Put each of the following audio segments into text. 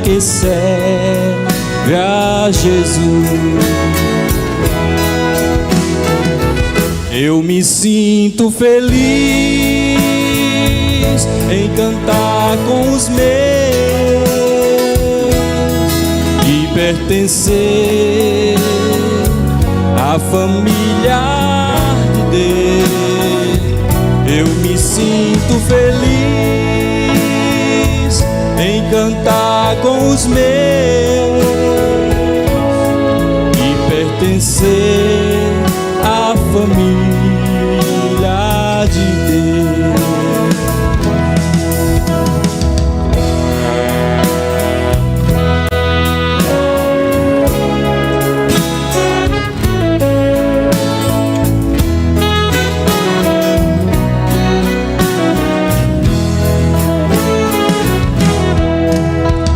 que serve a Jesus. Eu me sinto feliz em cantar com os meus e pertencer à família de Deus. Eu me sinto feliz em cantar com os meus e pertencer à família de Deus.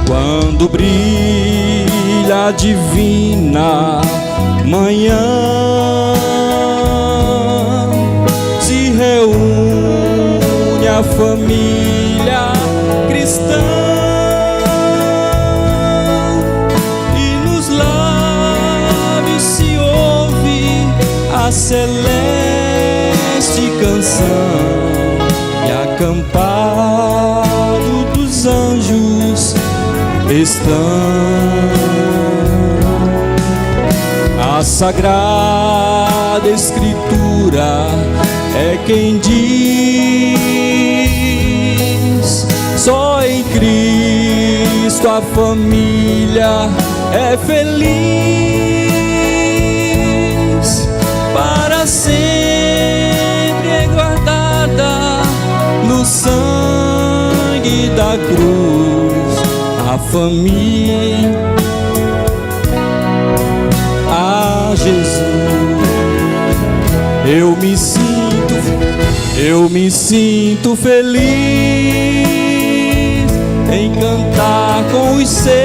Quando brilha a divina manhã, se reúne a família cristã e nos lábios se ouve a celeste canção e acampado dos anjos estão. A Sagrada Escritura é quem diz: só em Cristo a família é feliz, para sempre é guardada no sangue da cruz. A família a Jesus. Eu me sinto feliz em cantar com os seus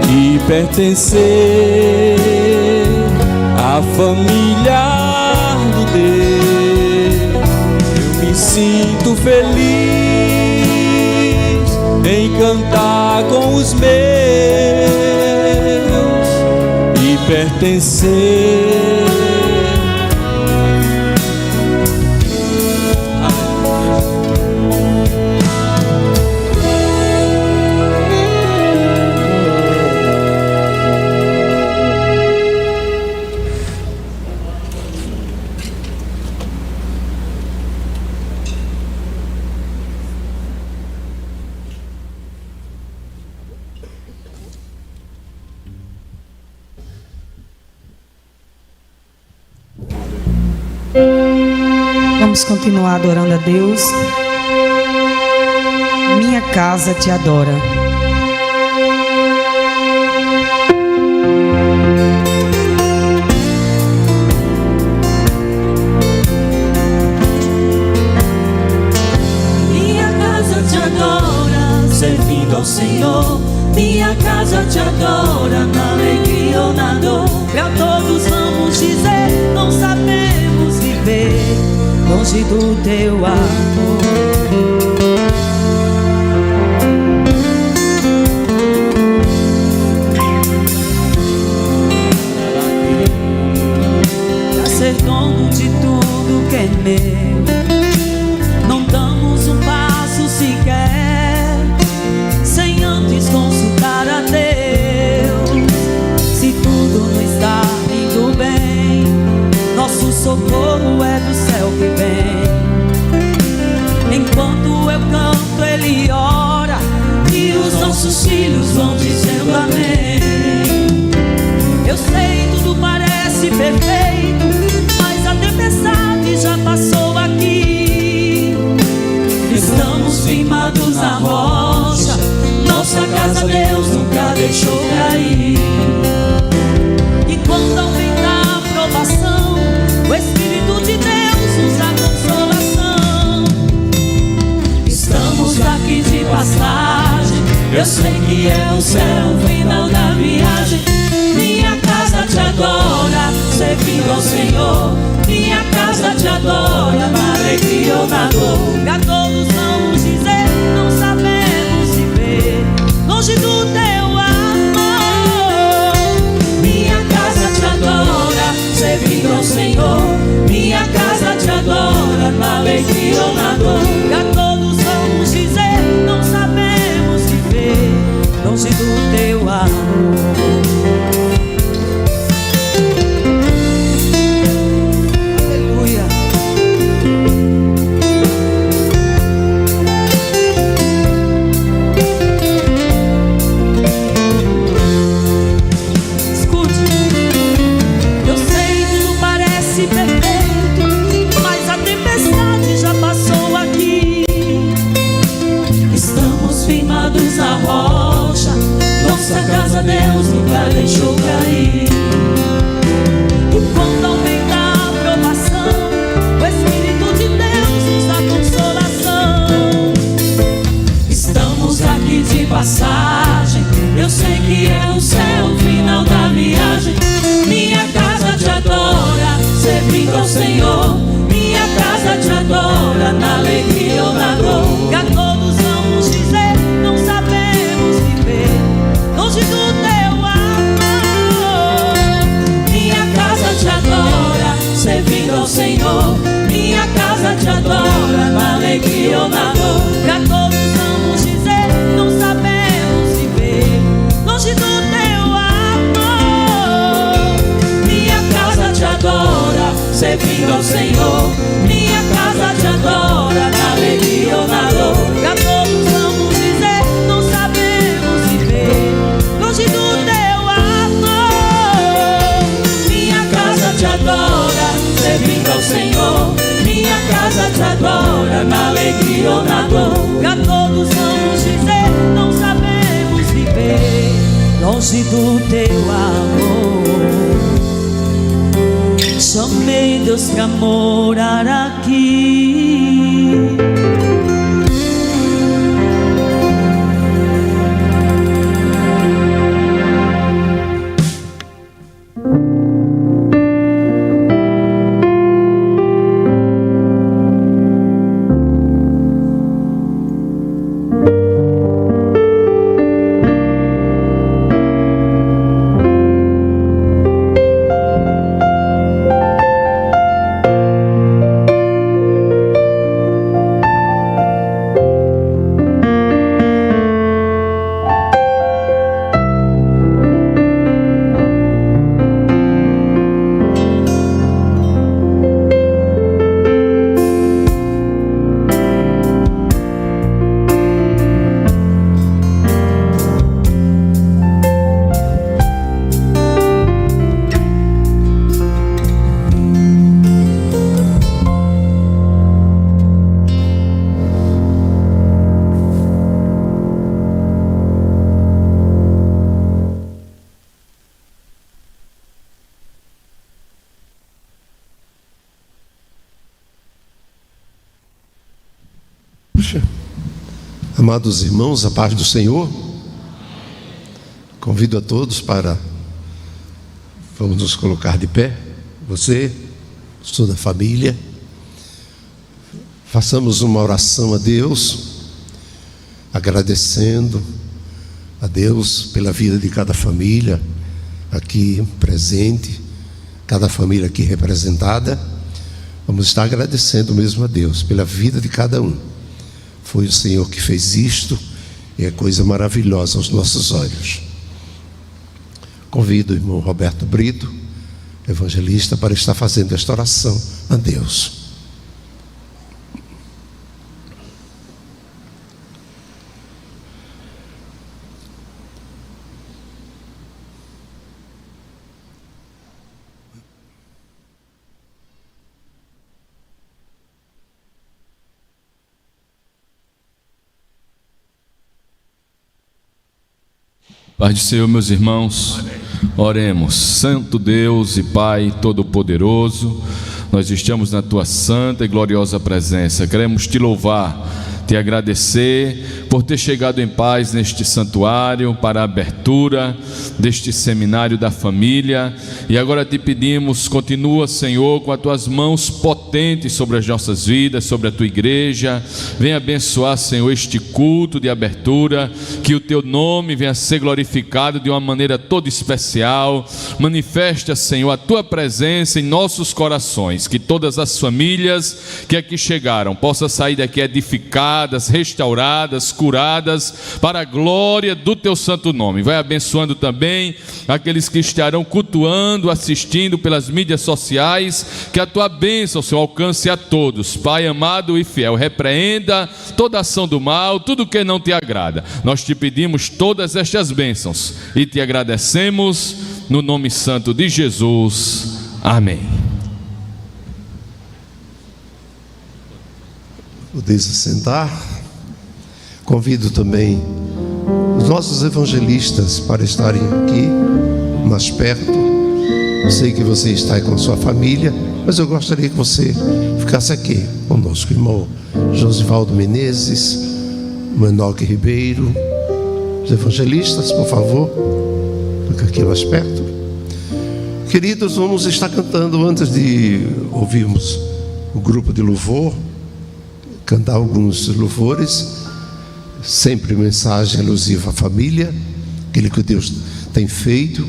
e pertencer à família de Deus. Eu me sinto feliz em cantar com os meus e pertencer. Vamos continuar adorando a Deus. Minha casa te adora. Minha casa te adora, servindo ao Senhor. Minha casa te adora, na alegria ou na dor. Pra todos vamos dizer, não sabemos viver longe do teu amor. Pra ser dono de tudo que é meu, não damos um passo sequer sem antes consultar a Deus. Se tudo não está indo bem, nosso socorro é do céu que vem. Enquanto eu canto, Ele ora, e os nossos filhos vão dizendo amém. Eu sei, tudo parece perfeito, mas a tempestade já passou aqui. Estamos firmados na rocha, nossa casa Deus nunca deixou cair. E quando aumentar a provação, o Espírito de Deus nos dá consolação. Estamos aqui de passagem, eu sei que é o céu, o final da viagem. Minha casa te adora, servindo ao Senhor. Minha casa te adora, na alegria ou na dor. A todos vamos dizer, não sabemos longe do teu amor. Minha casa te adora, servindo ao Senhor. Minha casa te adora, na alegria ou na dor. E a todos vamos dizer, não sabemos viver longe do teu amor. Aleluia. Escute, eu sei que tudo parece perfeito, mas a tempestade já passou aqui. Estamos firmados na rocha, nossa casa Deus nunca deixou cair. E quando aumenta a provação, o Espírito de Deus nos dá consolação. Estamos aqui de passagem, eu sei que é o céu, o final da viagem. Minha casa te adora, servindo ao Senhor. Minha casa te adora, na alegria ou na dor. E a todos vamos dizer, não sabemos viver longe do teu amor. Minha casa te adora, servindo ao Senhor. Minha casa te adora, na alegria ou na dor. E a todos vamos dizer, não sabemos viver longe do teu amor. Minha casa te adora, servindo ao Senhor. Minha casa te adora, na alegria ou na dor. E a todos vamos dizer, não sabemos viver longe do teu amor. Minha casa te adora, servindo ao Senhor. Minha casa te adora, na alegria ou na dor. E a todos vamos dizer, não sabemos viver longe do teu amor. Chamei Deus pra morar aqui. Amados irmãos, a paz do Senhor. Convido a todos para, vamos nos colocar de pé. Você, toda a família, façamos uma oração a Deus, agradecendo a Deus pela vida de cada família aqui presente, cada família aqui representada. Vamos estar agradecendo mesmo a Deus pela vida de cada um. Foi o Senhor que fez isto e é coisa maravilhosa aos nossos olhos. Convido o irmão Roberto Brito, evangelista, para estar fazendo esta oração a Deus. Paz do Senhor, meus irmãos. Oremos. Santo Deus e Pai Todo-Poderoso, nós estamos na Tua santa e gloriosa presença. Queremos Te louvar te agradecer por ter chegado em paz neste santuário para a abertura deste seminário da família. E agora te pedimos, continua, Senhor, com as tuas mãos potentes sobre as nossas vidas, sobre a tua igreja. Venha abençoar, Senhor, este culto de abertura, que o teu nome venha ser glorificado de uma maneira toda especial. Manifesta, Senhor, a tua presença em nossos corações, que todas as famílias que aqui chegaram possam sair daqui edificadas, restauradas, curadas, para a glória do teu santo nome. Vai abençoando também aqueles que estarão cultuando, assistindo pelas mídias sociais, que a tua bênção, Senhor, alcance a todos. Pai amado e fiel, repreenda toda ação do mal, tudo que não te agrada. Nós te pedimos todas estas bênçãos e te agradecemos no nome santo de Jesus. Amém. Podeis sentar. Convido também os nossos evangelistas para estarem aqui mais perto. Eu sei que você está aí com sua família, mas eu gostaria que você ficasse aqui conosco, irmão Josivaldo Menezes, Manoque Ribeiro. Os evangelistas, por favor, fica aqui mais perto. Queridos, vamos estar cantando antes de ouvirmos o grupo de louvor, cantar alguns louvores, sempre mensagem alusiva à família, aquilo que Deus tem feito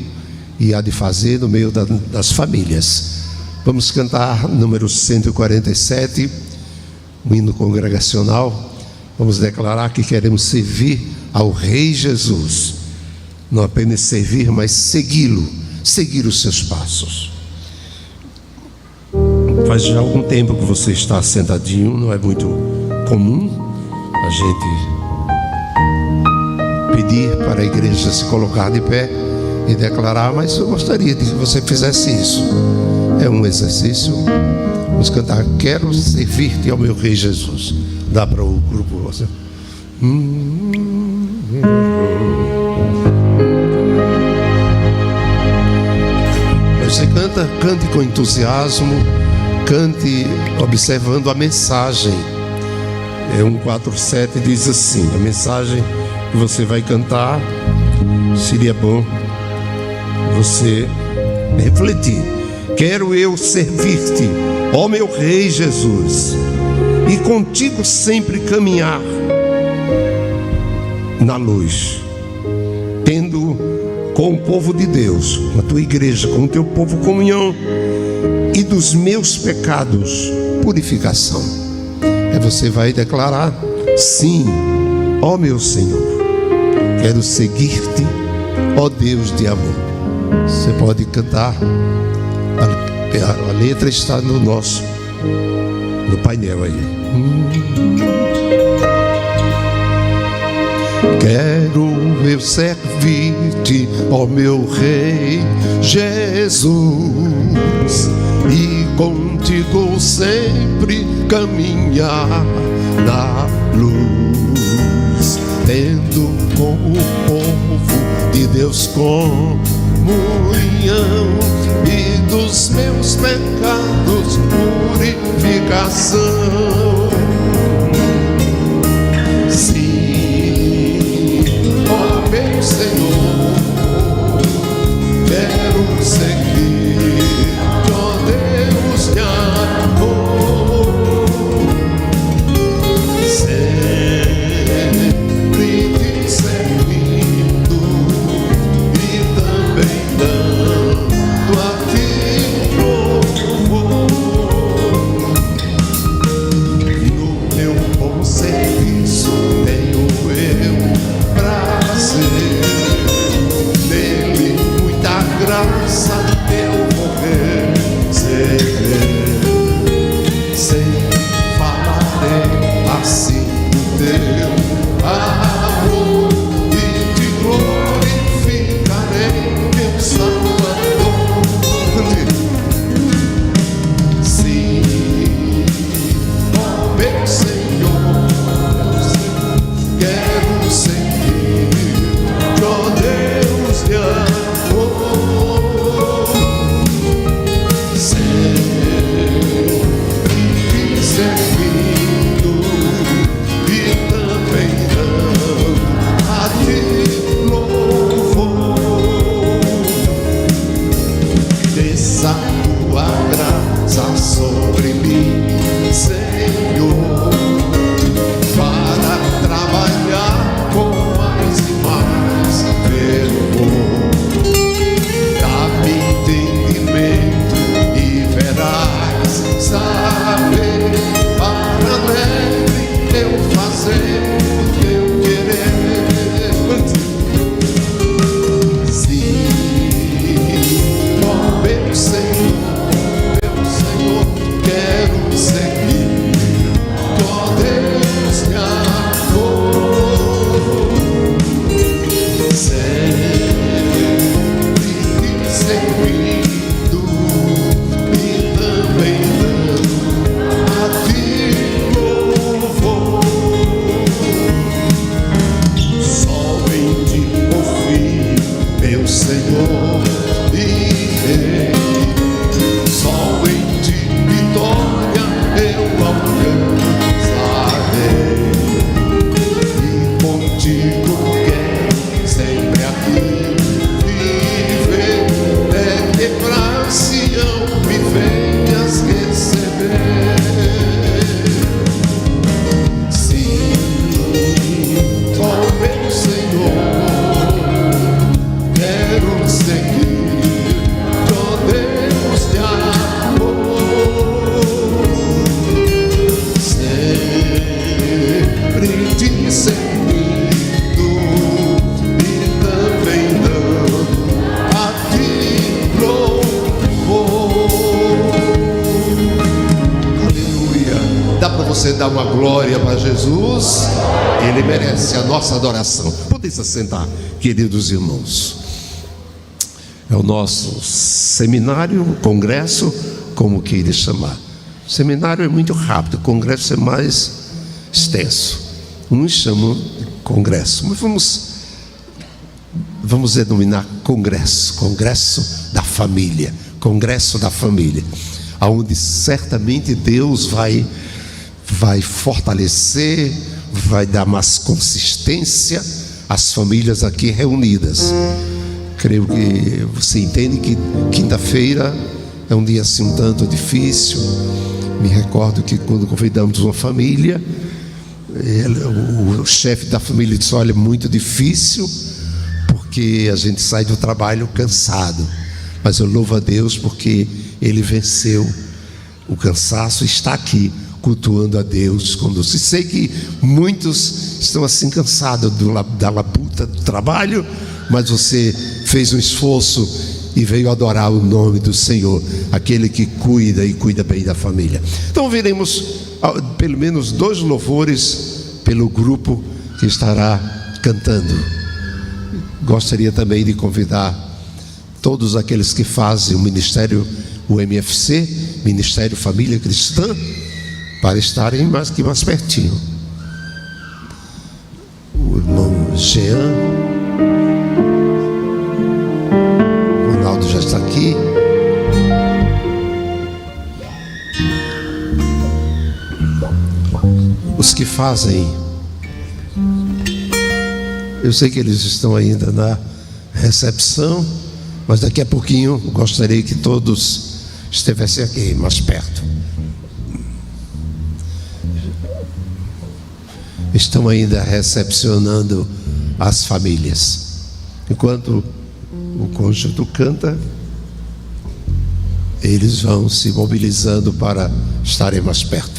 e há de fazer no meio das famílias. Vamos cantar número 147, um hino congregacional. Vamos declarar que queremos servir ao Rei Jesus, não apenas servir, mas segui-lo, seguir os seus passos. Faz já algum tempo que você está sentadinho, não é muito comum a gente pedir para a igreja se colocar de pé e declarar, mas eu gostaria de que você fizesse isso. É um exercício. Vamos cantar: quero servir-te ao meu Rei Jesus. Dá para o grupo você. Você cante com entusiasmo, cante observando a mensagem. 147 diz assim: a mensagem que você vai cantar, seria bom você refletir. Quero eu servir-te, ó meu Rei Jesus, e contigo sempre caminhar na luz, tendo com o povo de Deus, com a tua igreja, com o teu povo comunhão, e dos meus pecados purificação. Aí você vai declarar: sim, ó meu Senhor, quero seguir-te, ó Deus de amor. Você pode cantar, a letra está no painel aí. Quero eu servir-te, ó meu Rei Jesus, e contigo sempre caminhar na luz, tendo com o povo de Deus comunhão, e dos meus pecados purificação. Sim, ó meu Senhor, quero seguir, ó Deus de amor, sempre te servindo e também dando a ti louvor. No teu bom serviço tenho eu prazer, nele muita graça eu vou receber. Sempre falarei assim do teu amor e te glorificarei, meu Salvador. Sim, ó meu Senhor, quero seguir, ó Deus de amor. você dar uma glória para Jesus? Ele merece a nossa adoração. Podem se sentar, queridos irmãos. É o nosso seminário, congresso, como queira chamar. Seminário é muito rápido, congresso é mais extenso. Uns chamam de congresso, mas vamos denominar congresso da família, aonde certamente Deus vai fortalecer, vai dar mais consistência às famílias aqui reunidas. Creio que você entende que quinta-feira é um dia assim um tanto difícil. Me recordo que quando convidamos uma família, o chefe da família disse: olha, é muito difícil, porque a gente sai do trabalho cansado, mas eu louvo a Deus porque Ele venceu o cansaço e está aqui cultuando a Deus conosco. Sei que muitos estão assim cansados da labuta do trabalho, mas você fez um esforço e veio adorar o nome do Senhor, aquele que cuida e cuida bem da família. Então ouviremos pelo menos 2 louvores pelo grupo que estará cantando. Gostaria também de convidar todos aqueles que fazem o ministério, o MFC, Ministério Família Cristã, para estarem mais pertinho. O irmão Jean, o Ronaldo já está aqui. Os que fazem, eu sei que eles estão ainda na recepção, mas daqui a pouquinho gostaria que todos estivessem aqui mais perto. Estão ainda recepcionando as famílias. Enquanto o cônjuge canta, eles vão se mobilizando para estarem mais perto.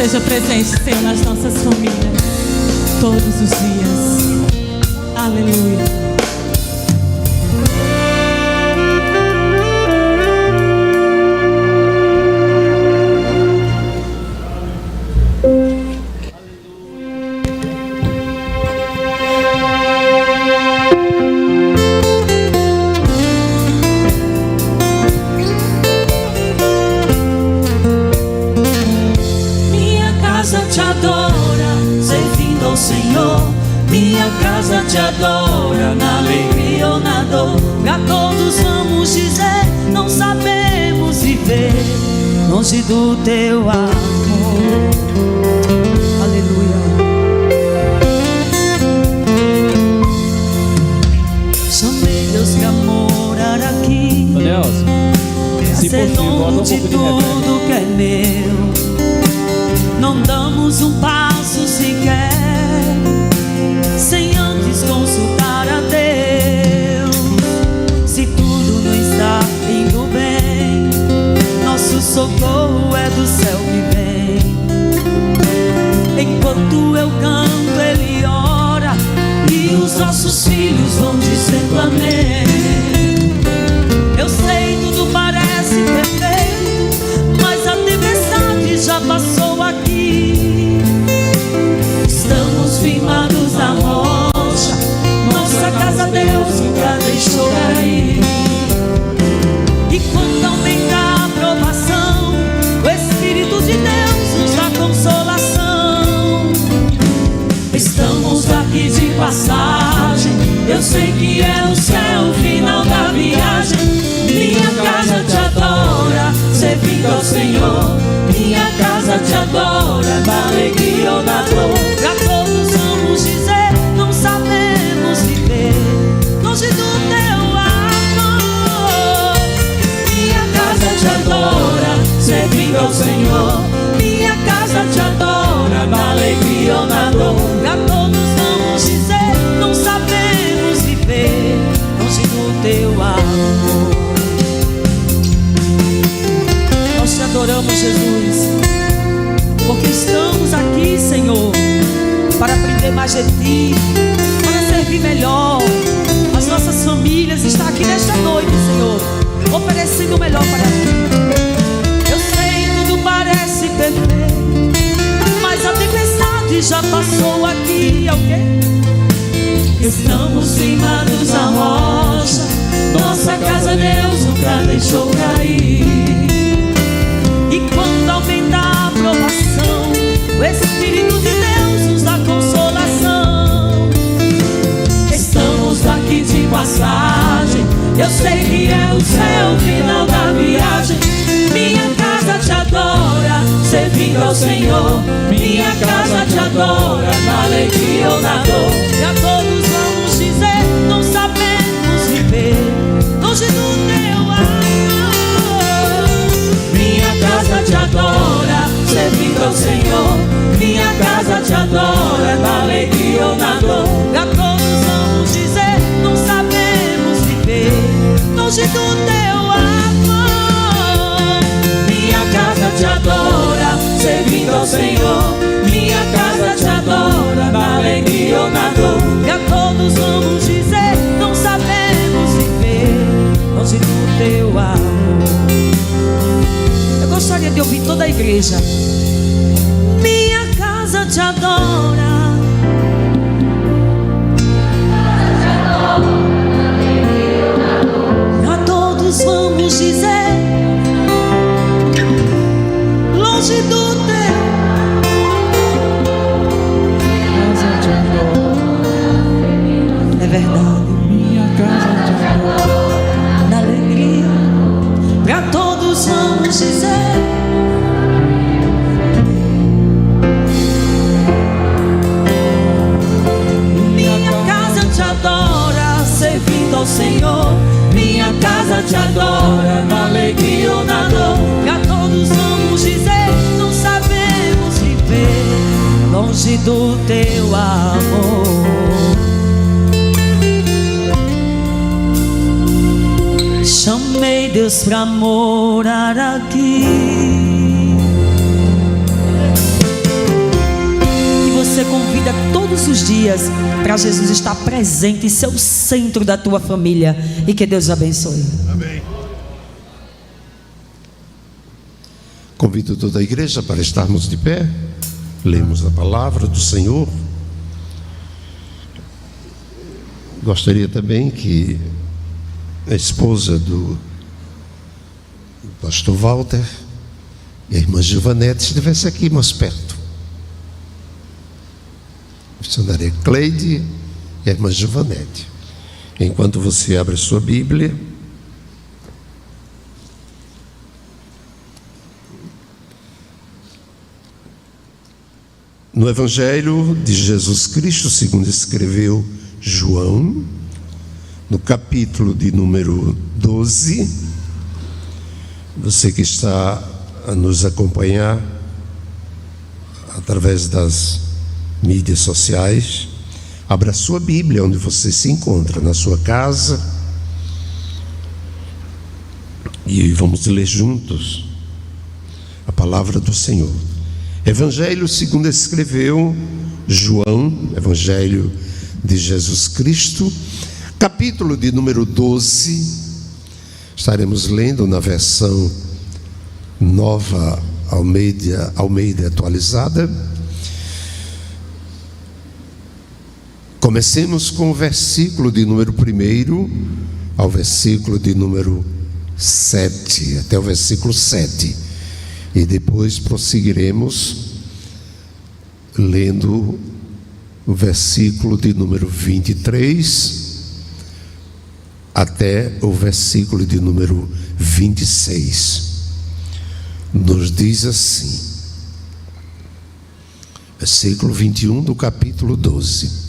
Esteja presente, Senhor, nas nossas famílias, todos os dias. Aleluia. Te adora na alegria ou na dor. A todos vamos dizer, não sabemos viver longe do teu amor. Aleluia. Chamei Deus pra morar aqui, pra ser dono de tudo que é meu. Não damos um passo sequer sem antes consultar a Deus. Se tudo não está indo bem, nosso socorro é do céu que vem. Enquanto eu canto, Ele ora, e os nossos filhos vão dizendo amém. Eu sei, tudo parece perfeito, mas a tempestade já passou aqui. Estamos firmados na rocha, nossa casa Deus nunca deixou cair. E quando aumentar a provação, o Espírito de Deus nos dá consolação. Estamos aqui de passagem, eu sei que é o céu, o final da viagem. Minha casa te adora, servindo ao Senhor. Minha casa te adora, na alegria ou na dor. A todos vamos dizer, não sabemos viver longe do teu amor. Minha casa te adora, servindo ao Senhor. Minha casa te adora, na alegria ou na dor. A todos vamos dizer, não sabemos viver longe do teu amor. Nós te adoramos, Jesus, porque estamos aqui, Senhor, para aprender mais de Ti, para servir melhor. As nossas famílias estão aqui nesta noite, Senhor, oferecendo o melhor para Ti. Eu sei, tudo parece perfeito, mas a tempestade já passou aqui. É o quê? Estamos firmados na rocha, nossa casa Deus nunca deixou cair. E quando aumentar a provação, o Espírito de Deus nos dá consolação. Estamos aqui de passagem, eu sei que é o céu, o final da viagem. Minha casa te adora, servindo ao Senhor. Minha casa te adora, na alegria ou na dor. E a todos vamos dizer, não sabemos viver longe do teu amor. Minha casa te adora, servindo ao Senhor. Minha casa te adora, na alegria ou na dor. E a todos vamos dizer, não sabemos viver longe do teu amor. Minha casa te adora, servindo ao Senhor. Minha casa te adora, na alegria ou na dor. E a todos vamos dizer, não sabemos viver longe do teu amor. Eu gostaria de ouvir toda a igreja. Minha casa te adora. A todos vamos dizer, longe do teu. É verdade. Minha casa te adora, Na alegria, pra todos vamos dizer. Minha casa te adora, servindo ao Senhor. minha casa te adora, na alegria ou na dor. Pra todos vamos dizer, não sabemos viver longe do teu amor. Chamei Deus pra morar aqui, você convida todos os dias para Jesus estar presente e ser o centro da tua família. E que Deus abençoe. Amém. Convido toda a igreja para estarmos de pé. Lemos a palavra do Senhor. Gostaria também que a esposa do pastor Walter e a irmã Giovanete estivesse aqui mais perto. A missionária Cleide e a irmã Giovanete. Enquanto você abre a sua Bíblia, no Evangelho de Jesus Cristo, segundo escreveu João, no capítulo de número 12, você que está a nos acompanhar através das mídias sociais, abra a sua Bíblia onde você se encontra, na sua casa, e vamos ler juntos a palavra do Senhor. Evangelho segundo escreveu João, Evangelho de Jesus Cristo, capítulo de número 12, estaremos lendo na versão Nova Almeida atualizada. Comecemos com o versículo de número 1 ao versículo de número 7, até o versículo 7. E depois prosseguiremos lendo o versículo de número 23 até o versículo de número 26. Nos diz assim, versículo 21 do capítulo 12: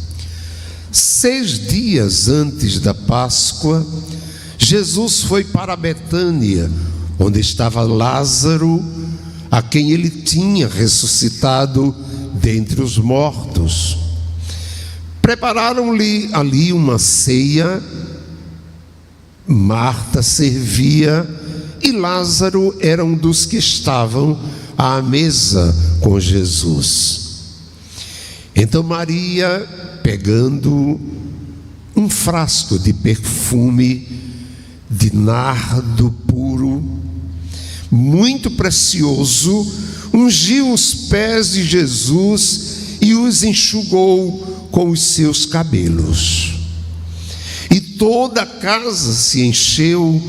6 dias antes da Páscoa, Jesus foi para Betânia, onde estava Lázaro, a quem ele tinha ressuscitado dentre os mortos. Prepararam-lhe ali uma ceia. Marta servia e Lázaro era um dos que estavam à mesa com Jesus. Então Maria, pegando um frasco de perfume de nardo puro, muito precioso, ungiu os pés de Jesus e os enxugou com os seus cabelos. E toda a casa se encheu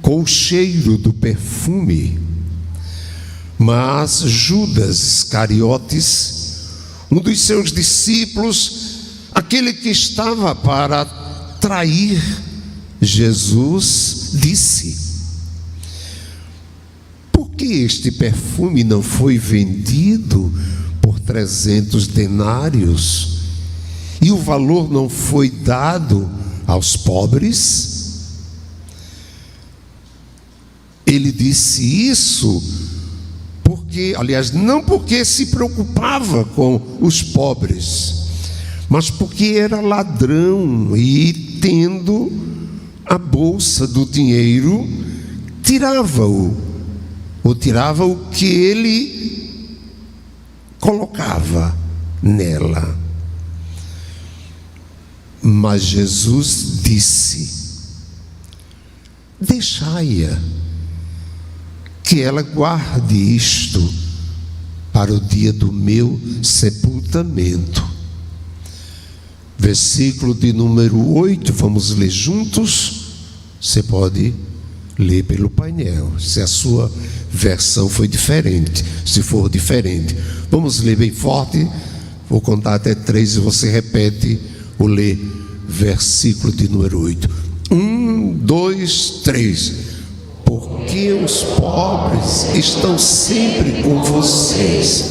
com o cheiro do perfume. Mas Judas Iscariotes, um dos seus discípulos, aquele que estava para trair Jesus, disse: por que este perfume não foi vendido por 300 denários e o valor não foi dado aos pobres? Ele disse isso porque, aliás, não porque se preocupava com os pobres, mas porque era ladrão e, tendo a bolsa do dinheiro, tirava o que ele colocava nela. Mas Jesus disse: deixai-a, que ela guarde isto para o dia do meu sepultamento. Versículo de número 8, vamos ler juntos. Você pode ler pelo painel, se a sua versão foi diferente. Se for diferente, vamos ler bem forte. Vou contar até 3 e você repete o ler. Versículo de número 8. 1, 2, 3. Porque os pobres estão sempre com vocês,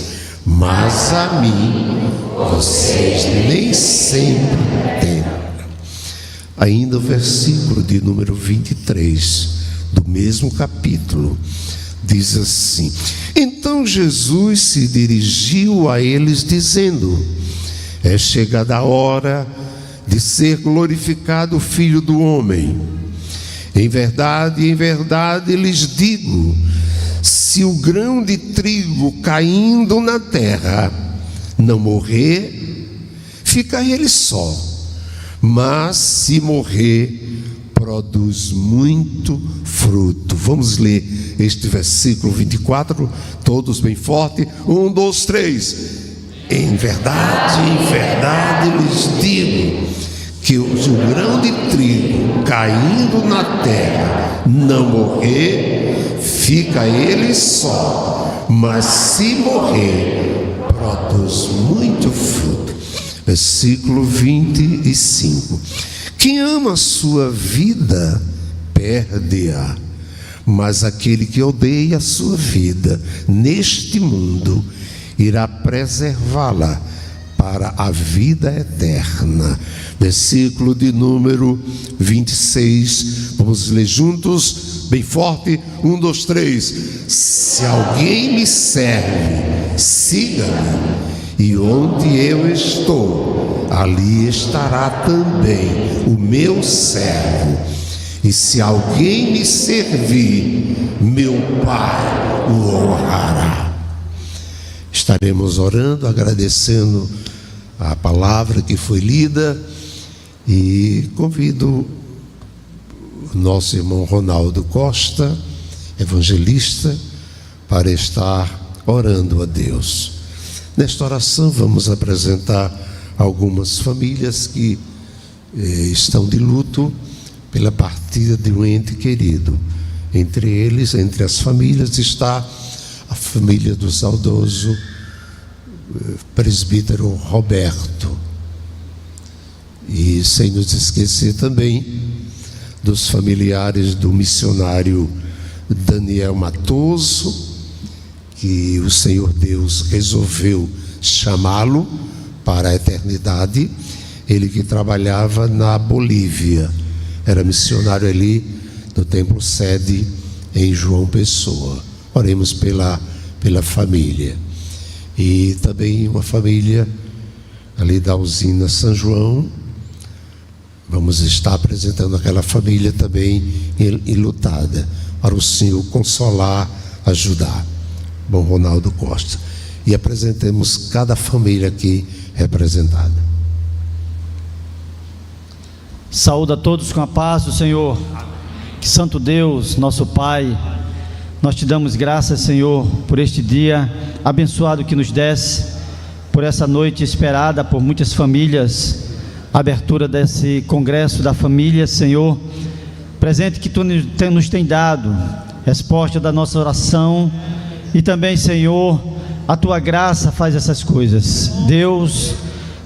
mas a mim vocês nem sempre têm. Ainda o versículo de número 23 do mesmo capítulo diz assim: então Jesus se dirigiu a eles dizendo: é chegada a hora de ser glorificado o Filho do Homem. Em verdade lhes digo, se o grão de trigo caindo na terra não morrer, fica ele só, mas se morrer, produz muito fruto. Vamos ler este versículo 24, todos bem forte. 1, 2, 3. Em verdade lhes digo, que o grão de trigo caindo na terra não morrer, fica ele só, mas se morrer, produz muito fruto. Versículo 25. Quem ama a sua vida, perde-a, mas aquele que odeia a sua vida neste mundo, irá preservá-la para a vida eterna. Versículo de número 26, vamos ler juntos, bem forte. 1, 2, 3. Se alguém me serve, siga-me, e onde eu estou, ali estará também o meu servo. E se alguém me servir, meu Pai o honrará. Estaremos orando, agradecendo a palavra que foi lida, e convido o nosso irmão Ronaldo Costa, evangelista, para estar orando a Deus. Nesta oração vamos apresentar algumas famílias que estão de luto pela partida de um ente querido. Entre eles, entre as famílias, está a família do saudoso presbítero Roberto, e sem nos esquecer também dos familiares do missionário Daniel Matoso, que o Senhor Deus resolveu chamá-lo para a eternidade. Ele que trabalhava na Bolívia, era missionário ali do templo sede em João Pessoa. Oremos pela família. E também uma família ali da usina São João. Vamos estar apresentando aquela família também enlutada, para o Senhor consolar, ajudar. Bom Ronaldo Costa. E apresentemos cada família aqui representada. Saúde a todos com a paz do Senhor. Que Santo Deus, nosso Pai, nós te damos graças, Senhor, por este dia abençoado que nos desse, por essa noite esperada por muitas famílias, a abertura desse congresso da família, Senhor, presente que Tu nos tem dado, resposta da nossa oração, e também, Senhor, a Tua graça faz essas coisas. Deus,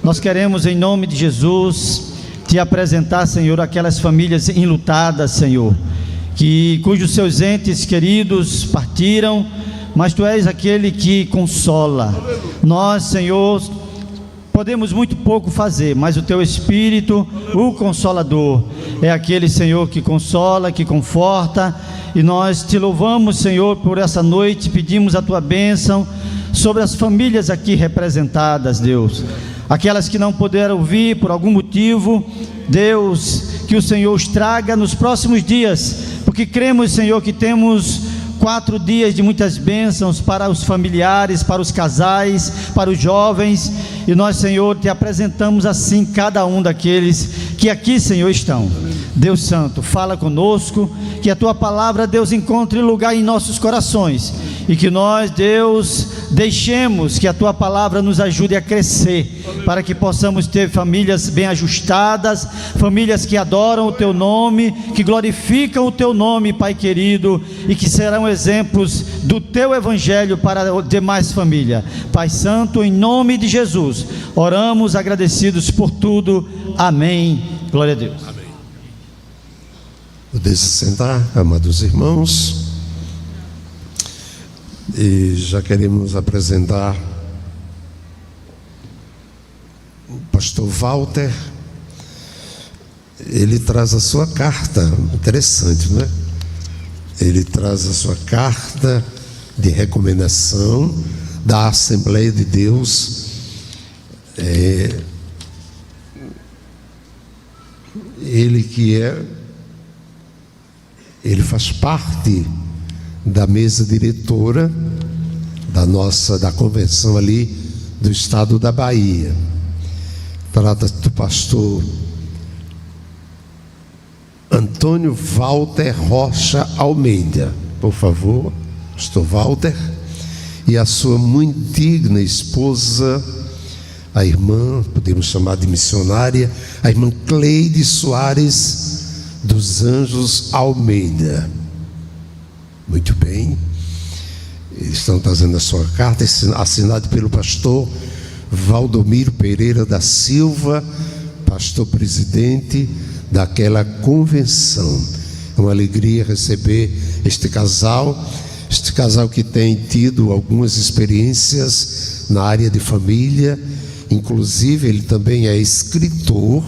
nós queremos em nome de Jesus Te apresentar, Senhor, aquelas famílias enlutadas, Senhor, cujos seus entes queridos partiram, mas Tu és aquele que consola. Nós, Senhor, podemos muito pouco fazer, mas o Teu Espírito, o Consolador, é aquele, Senhor, que consola, que conforta, e nós Te louvamos, Senhor, por essa noite. Pedimos a Tua bênção sobre as famílias aqui representadas, Deus, aquelas que não puderam vir por algum motivo, Deus, que o Senhor os traga nos próximos dias, porque cremos, Senhor, que temos 4 dias de muitas bênçãos para os familiares, para os casais, para os jovens, e nós, Senhor, Te apresentamos assim cada um daqueles que aqui, Senhor, estão. Deus Santo, fala conosco, que a Tua palavra, Deus, encontre lugar em nossos corações, e que nós, Deus, deixemos que a Tua palavra nos ajude a crescer, para que possamos ter famílias bem ajustadas, famílias que adoram o Teu nome, que glorificam o Teu nome, Pai querido, e que serão exemplos do Teu Evangelho para a demais família. Pai Santo, em nome de Jesus, oramos agradecidos por tudo. Amém. Glória a Deus. Amém. Poder se sentar, amados irmãos. E já queremos apresentar o pastor Walter. Ele traz a sua carta, interessante, não é? Ele traz a sua carta de recomendação da Assembleia de Deus. Ele faz parte da mesa diretora da convenção ali do estado da Bahia. Trata-se do pastor Antônio Walter Rocha Almeida. Por favor, pastor Walter. E a sua muito digna esposa, a irmã, podemos chamar de missionária, a irmã Cleide Soares dos Anjos Almeida. Muito bem. Eles estão trazendo a sua carta, assinada pelo pastor Valdomiro Pereira da Silva, pastor presidente daquela convenção. É uma alegria receber este casal que tem tido algumas experiências na área de família. Inclusive ele também é escritor,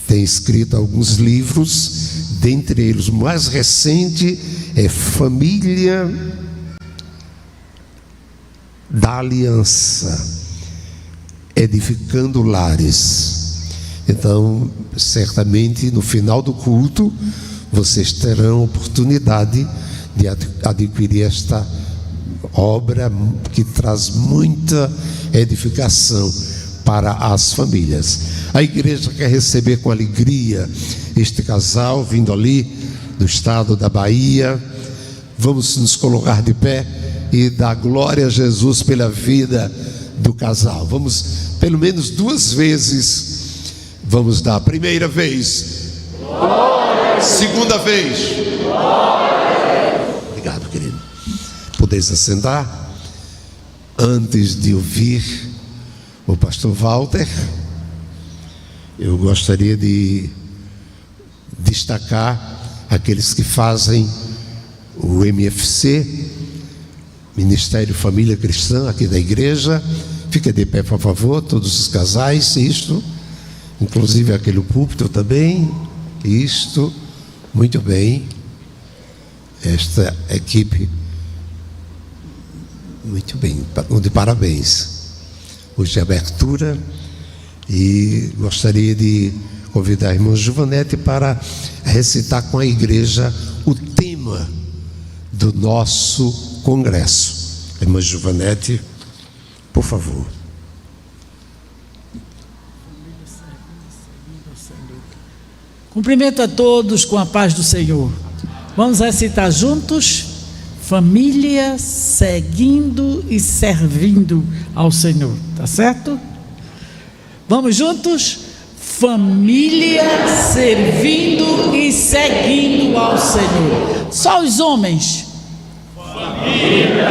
tem escrito alguns livros, dentre eles o mais recente é Família da Aliança, Edificando Lares. Então, certamente no final do culto vocês terão oportunidade de adquirir esta obra que traz muita edificação para as famílias. A igreja quer receber com alegria este casal vindo ali do estado da Bahia. Vamos nos colocar de pé e dar glória a Jesus pela vida do casal. Vamos pelo menos 2 vezes. Vamos dar. Primeira vez. Glória. Segunda vez. Glória. Obrigado, querido. Podeis assentar. Antes de ouvir o pastor Walter, eu gostaria de destacar aqueles que fazem o MFC, Ministério Família Cristã, aqui da igreja. Fica de pé, por favor, todos os casais, isto, inclusive aquele púlpito também, isto, muito bem. Esta equipe, muito bem, de parabéns. Hoje é abertura e gostaria de convidar a irmã Giovanete para recitar com a igreja o tema do nosso congresso. Irmã Giovanete, por favor. Cumprimento a todos com a paz do Senhor. Vamos recitar juntos: família seguindo e servindo ao Senhor. Tá certo? Vamos juntos? Família servindo e seguindo ao Senhor. Só os homens. Família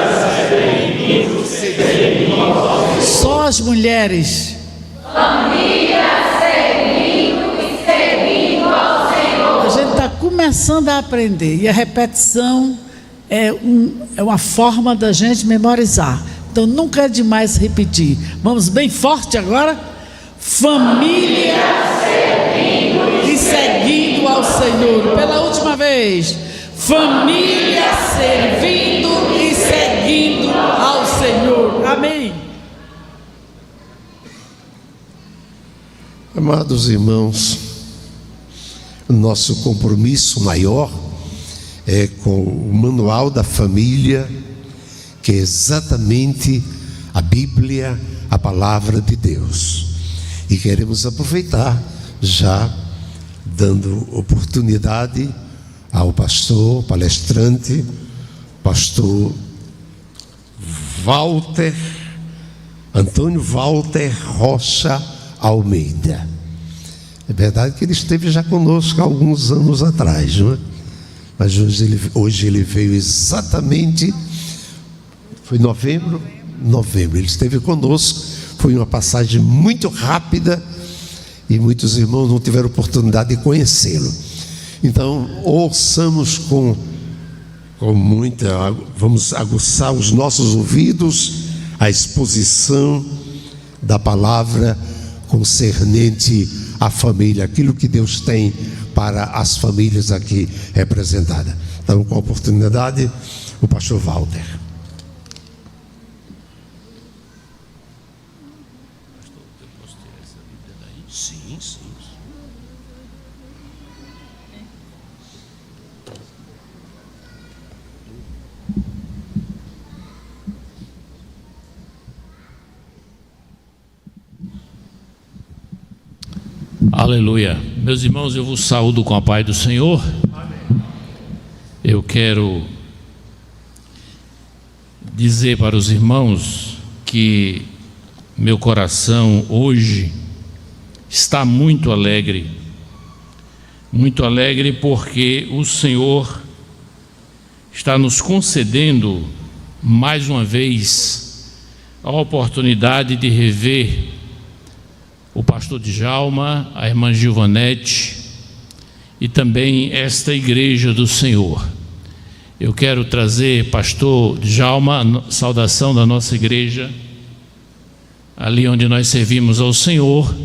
servindo e seguindo ao Senhor. Só as mulheres. Família servindo e seguindo ao Senhor. A gente está começando a aprender e a repetição é uma forma da gente memorizar. Então nunca é demais repetir. Vamos bem forte agora. Família servindo e seguindo ao Senhor. Pela última vez. Família servindo e seguindo ao Senhor. Amém. Amados irmãos, o nosso compromisso maior é com o manual da família, que é exatamente a Bíblia, a palavra de Deus. E queremos aproveitar, já dando oportunidade ao pastor, palestrante, pastor Walter, Antônio Walter Rocha Almeida. É verdade que ele esteve já conosco há alguns anos atrás, não é? Mas hoje ele veio exatamente, foi novembro, ele esteve conosco. Foi uma passagem muito rápida e muitos irmãos não tiveram oportunidade de conhecê-lo. Então, ouçamos com muita, vamos aguçar os nossos ouvidos a exposição da palavra concernente à família, aquilo que Deus tem para as famílias aqui representadas. Então, com a oportunidade, o pastor Walter. Sim. Aleluia. Meus irmãos, eu vos saúdo com a paz do Senhor. Eu quero dizer para os irmãos que meu coração hoje está muito alegre porque o Senhor está nos concedendo mais uma vez a oportunidade de rever o pastor Djalma, a irmã Gilvanete e também esta igreja do Senhor. Eu quero trazer, pastor Djalma, saudação da nossa igreja, ali onde nós servimos ao Senhor,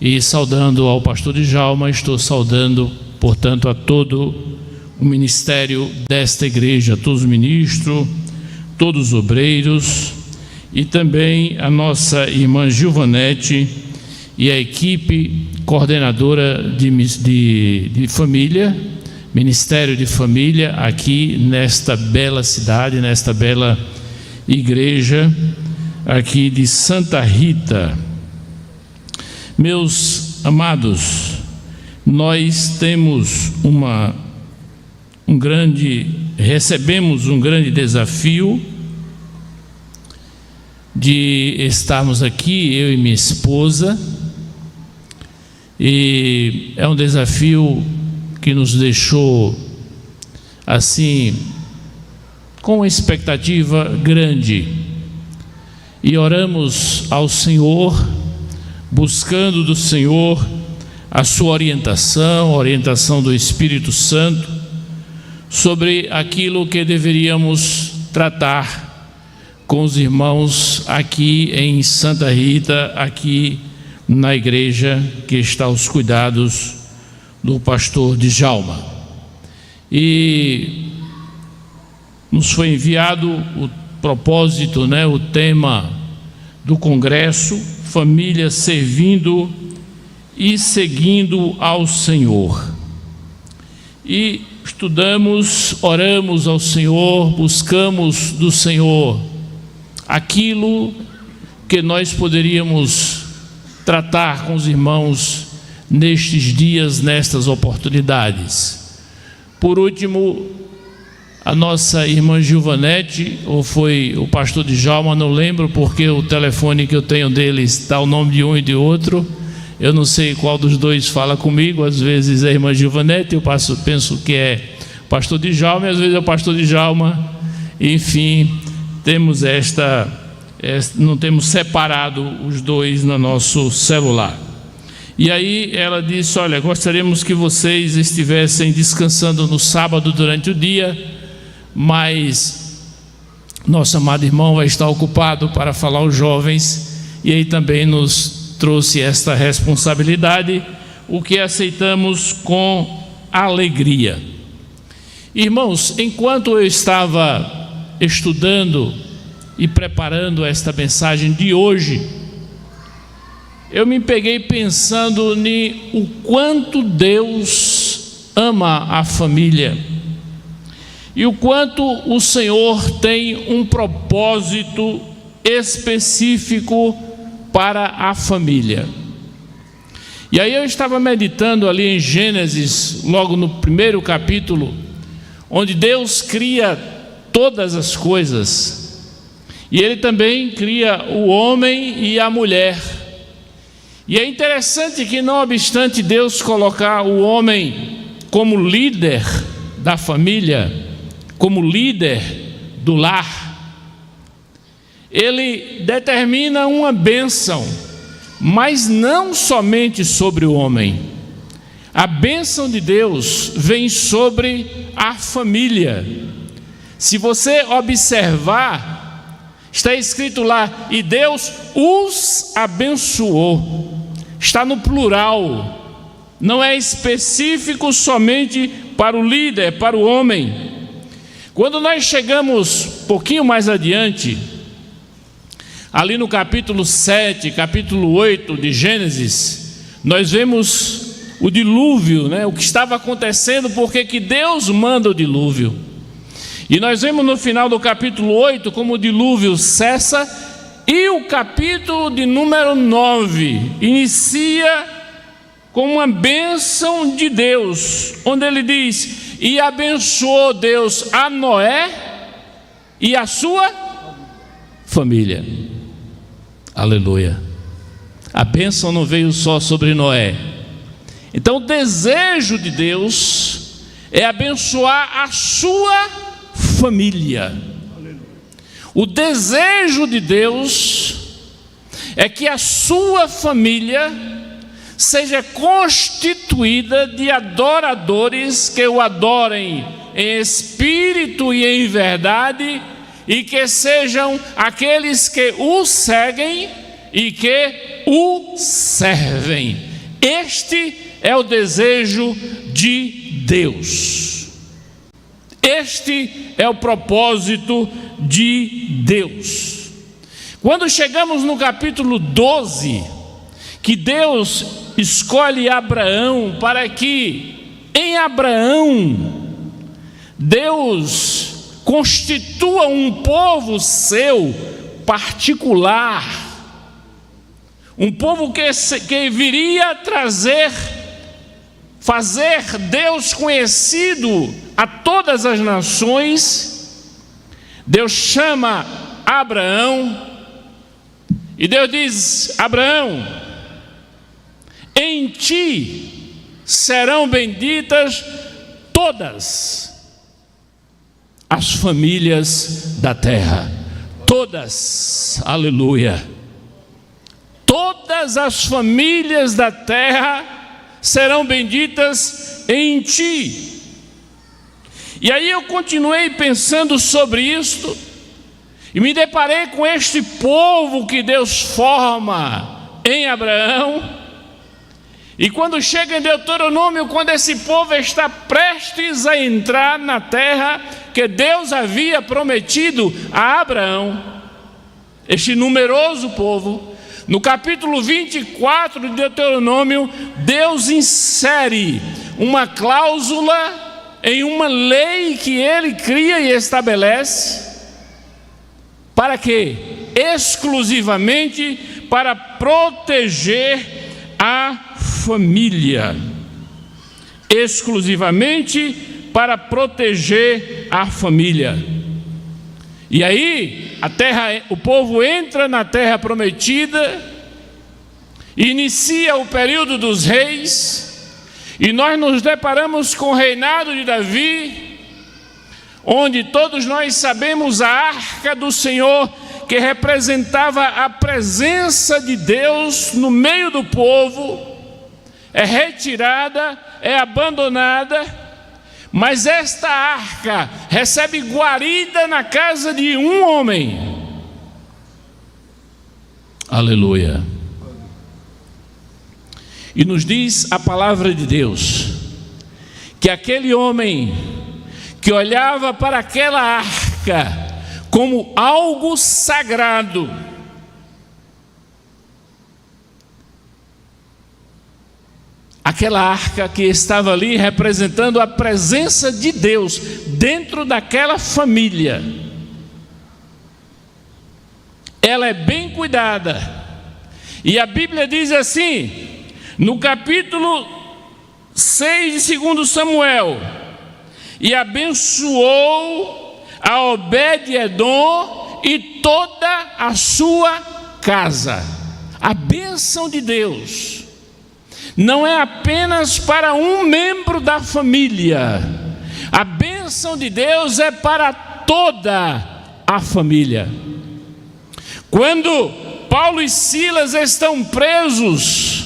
e saudando ao pastor Djalma, estou saudando, portanto, a todo o ministério desta igreja, a todos os ministros, todos os obreiros, e também a nossa irmã Gilvanete e a equipe coordenadora de família, Ministério de Família, aqui nesta bela cidade, nesta bela igreja, aqui de Santa Rita. Meus amados, nós temos recebemos um grande desafio de estarmos aqui, eu e minha esposa, e é um desafio que nos deixou assim com uma expectativa grande, e oramos ao Senhor, buscando do Senhor a sua orientação, a orientação do Espírito Santo sobre aquilo que deveríamos tratar com os irmãos aqui em Santa Rita, aqui na igreja que está aos cuidados do pastor Djalma. E nos foi enviado o propósito, o tema do congresso: família servindo e seguindo ao Senhor. E estudamos, oramos ao Senhor, buscamos do Senhor aquilo que nós poderíamos tratar com os irmãos nestes dias, nestas oportunidades. Por último, a nossa irmã Gilvanete, ou foi o pastor Djalma, não lembro, porque o telefone que eu tenho deles dá o nome de um e de outro, eu não sei qual dos dois fala comigo, às vezes é a irmã Gilvanete, eu penso que é o pastor Djalma, e às vezes é o pastor Djalma. Enfim, temos não temos separado os dois no nosso celular. E aí ela disse: olha, gostaríamos que vocês estivessem descansando no sábado durante o dia, mas nosso amado irmão vai estar ocupado para falar aos jovens, e aí também nos trouxe esta responsabilidade, o que aceitamos com alegria. Irmãos, enquanto eu estava estudando e preparando esta mensagem de hoje, eu me peguei pensando o quanto Deus ama a família e o quanto o Senhor tem um propósito específico para a família. E aí eu estava meditando ali em Gênesis, logo no primeiro capítulo, onde Deus cria todas as coisas, e Ele também cria o homem e a mulher. E é interessante que, não obstante Deus colocar o homem como líder da família, como líder do lar, Ele determina uma bênção, mas não somente sobre o homem. A bênção de Deus vem sobre a família. Se você observar, está escrito lá: e Deus os abençoou. Está no plural, não é específico somente para o líder, para o homem. Quando nós chegamos um pouquinho mais adiante, ali no capítulo 7, capítulo 8 de Gênesis, nós vemos o dilúvio, o que estava acontecendo, porque que Deus manda o dilúvio. E nós vemos no final do capítulo 8 como o dilúvio cessa, e o capítulo de número 9 inicia com uma bênção de Deus, onde ele diz: e abençoou Deus a Noé e a sua família. Aleluia. A bênção não veio só sobre Noé. Então o desejo de Deus é abençoar a sua família. O desejo de Deus é que a sua família seja constituída de adoradores que o adorem em espírito e em verdade, e que sejam aqueles que o seguem e que o servem. Este é o desejo de Deus. Este é o propósito de Deus. Quando chegamos no capítulo 12, que Deus escolhe Abraão para que em Abraão Deus constitua um povo seu particular, um povo que viria fazer Deus conhecido a todas as nações. Deus chama Abraão e Deus diz: Abraão, em ti serão benditas todas as famílias da terra. Todas, aleluia. Todas as famílias da terra serão benditas em ti. E aí eu continuei pensando sobre isto e me deparei com este povo que Deus forma em Abraão. E quando chega em Deuteronômio, quando esse povo está prestes a entrar na terra que Deus havia prometido a Abraão, este numeroso povo, no capítulo 24 de Deuteronômio, Deus insere uma cláusula em uma lei que ele cria e estabelece. Para quê? Exclusivamente para proteger a família. Exclusivamente para proteger a família. E aí, o povo entra na terra prometida, inicia o período dos reis, e nós nos deparamos com o reinado de Davi, onde todos nós sabemos a arca do Senhor, que representava a presença de Deus no meio do povo, é retirada, é abandonada. Mas esta arca recebe guarida na casa de um homem. Aleluia. E nos diz a palavra de Deus que aquele homem que olhava para aquela arca como algo sagrado, aquela arca que estava ali representando a presença de Deus dentro daquela família, ela é bem cuidada. E a Bíblia diz assim, no capítulo 6 de 2 Samuel: e abençoou a Obed-edom e toda a sua casa. A bênção de Deus não é apenas para um membro da família. A bênção de Deus é para toda a família. Quando Paulo e Silas estão presos,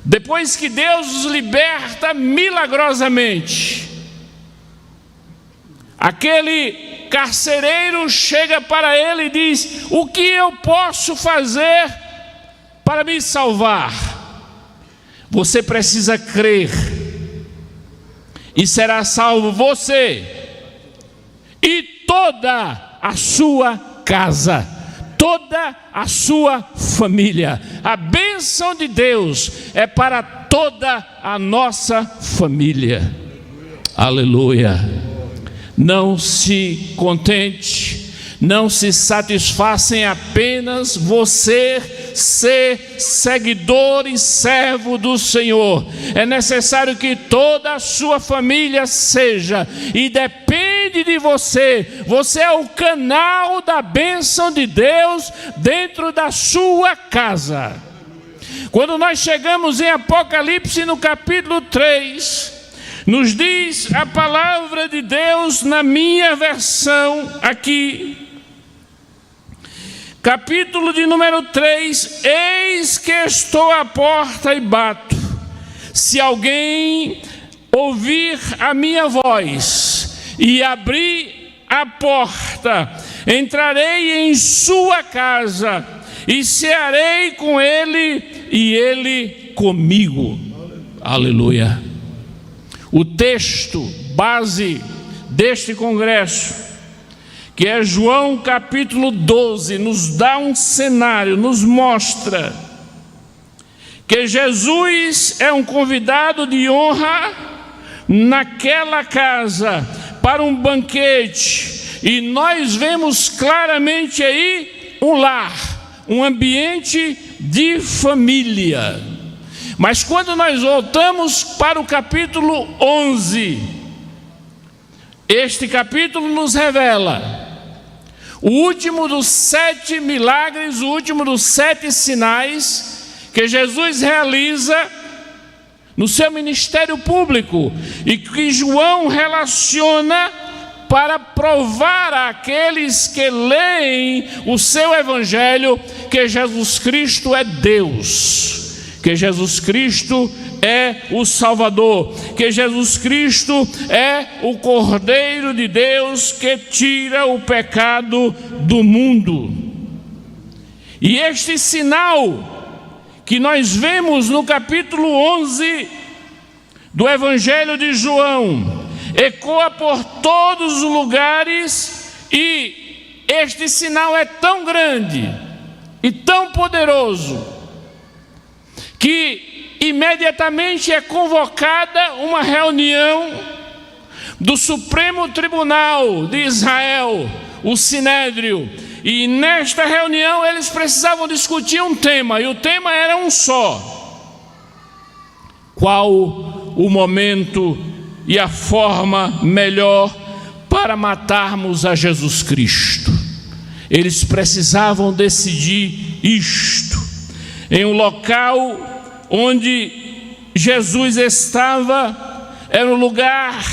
depois que Deus os liberta milagrosamente, aquele carcereiro chega para ele e diz: o que eu posso fazer para me salvar? Você precisa crer, e será salvo você e toda a sua casa, toda a sua família. A bênção de Deus é para toda a nossa família. Aleluia. Não se contente, não se satisfaça em apenas você ser seguidor e servo do Senhor. É necessário que toda a sua família seja, e depende de você. Você é o canal da bênção de Deus dentro da sua casa. Quando nós chegamos em Apocalipse no capítulo 3, nos diz a palavra de Deus na minha versão aqui, capítulo de número 3: eis que estou à porta e bato. Se alguém ouvir a minha voz e abrir a porta, entrarei em sua casa e cearei com ele e ele comigo. Aleluia. O texto base deste congresso, que é João capítulo 12, nos dá um cenário, nos mostra que Jesus é um convidado de honra naquela casa para um banquete, e nós vemos claramente aí um lar, um ambiente de família. Mas quando nós voltamos para o capítulo 11, este capítulo nos revela o último dos 7 milagres, o último dos 7 sinais que Jesus realiza no seu ministério público, e que João relaciona para provar àqueles que leem o seu evangelho que Jesus Cristo é Deus, que Jesus Cristo é o Salvador, que Jesus Cristo é o Cordeiro de Deus que tira o pecado do mundo. E este sinal que nós vemos no capítulo 11 do Evangelho de João ecoa por todos os lugares, e este sinal é tão grande e tão poderoso que imediatamente é convocada uma reunião do Supremo Tribunal de Israel, o Sinédrio, e nesta reunião eles precisavam discutir um tema, e o tema era um só: qual o momento e a forma melhor para matarmos a Jesus Cristo. Eles precisavam decidir isto em um local onde Jesus estava. Era um lugar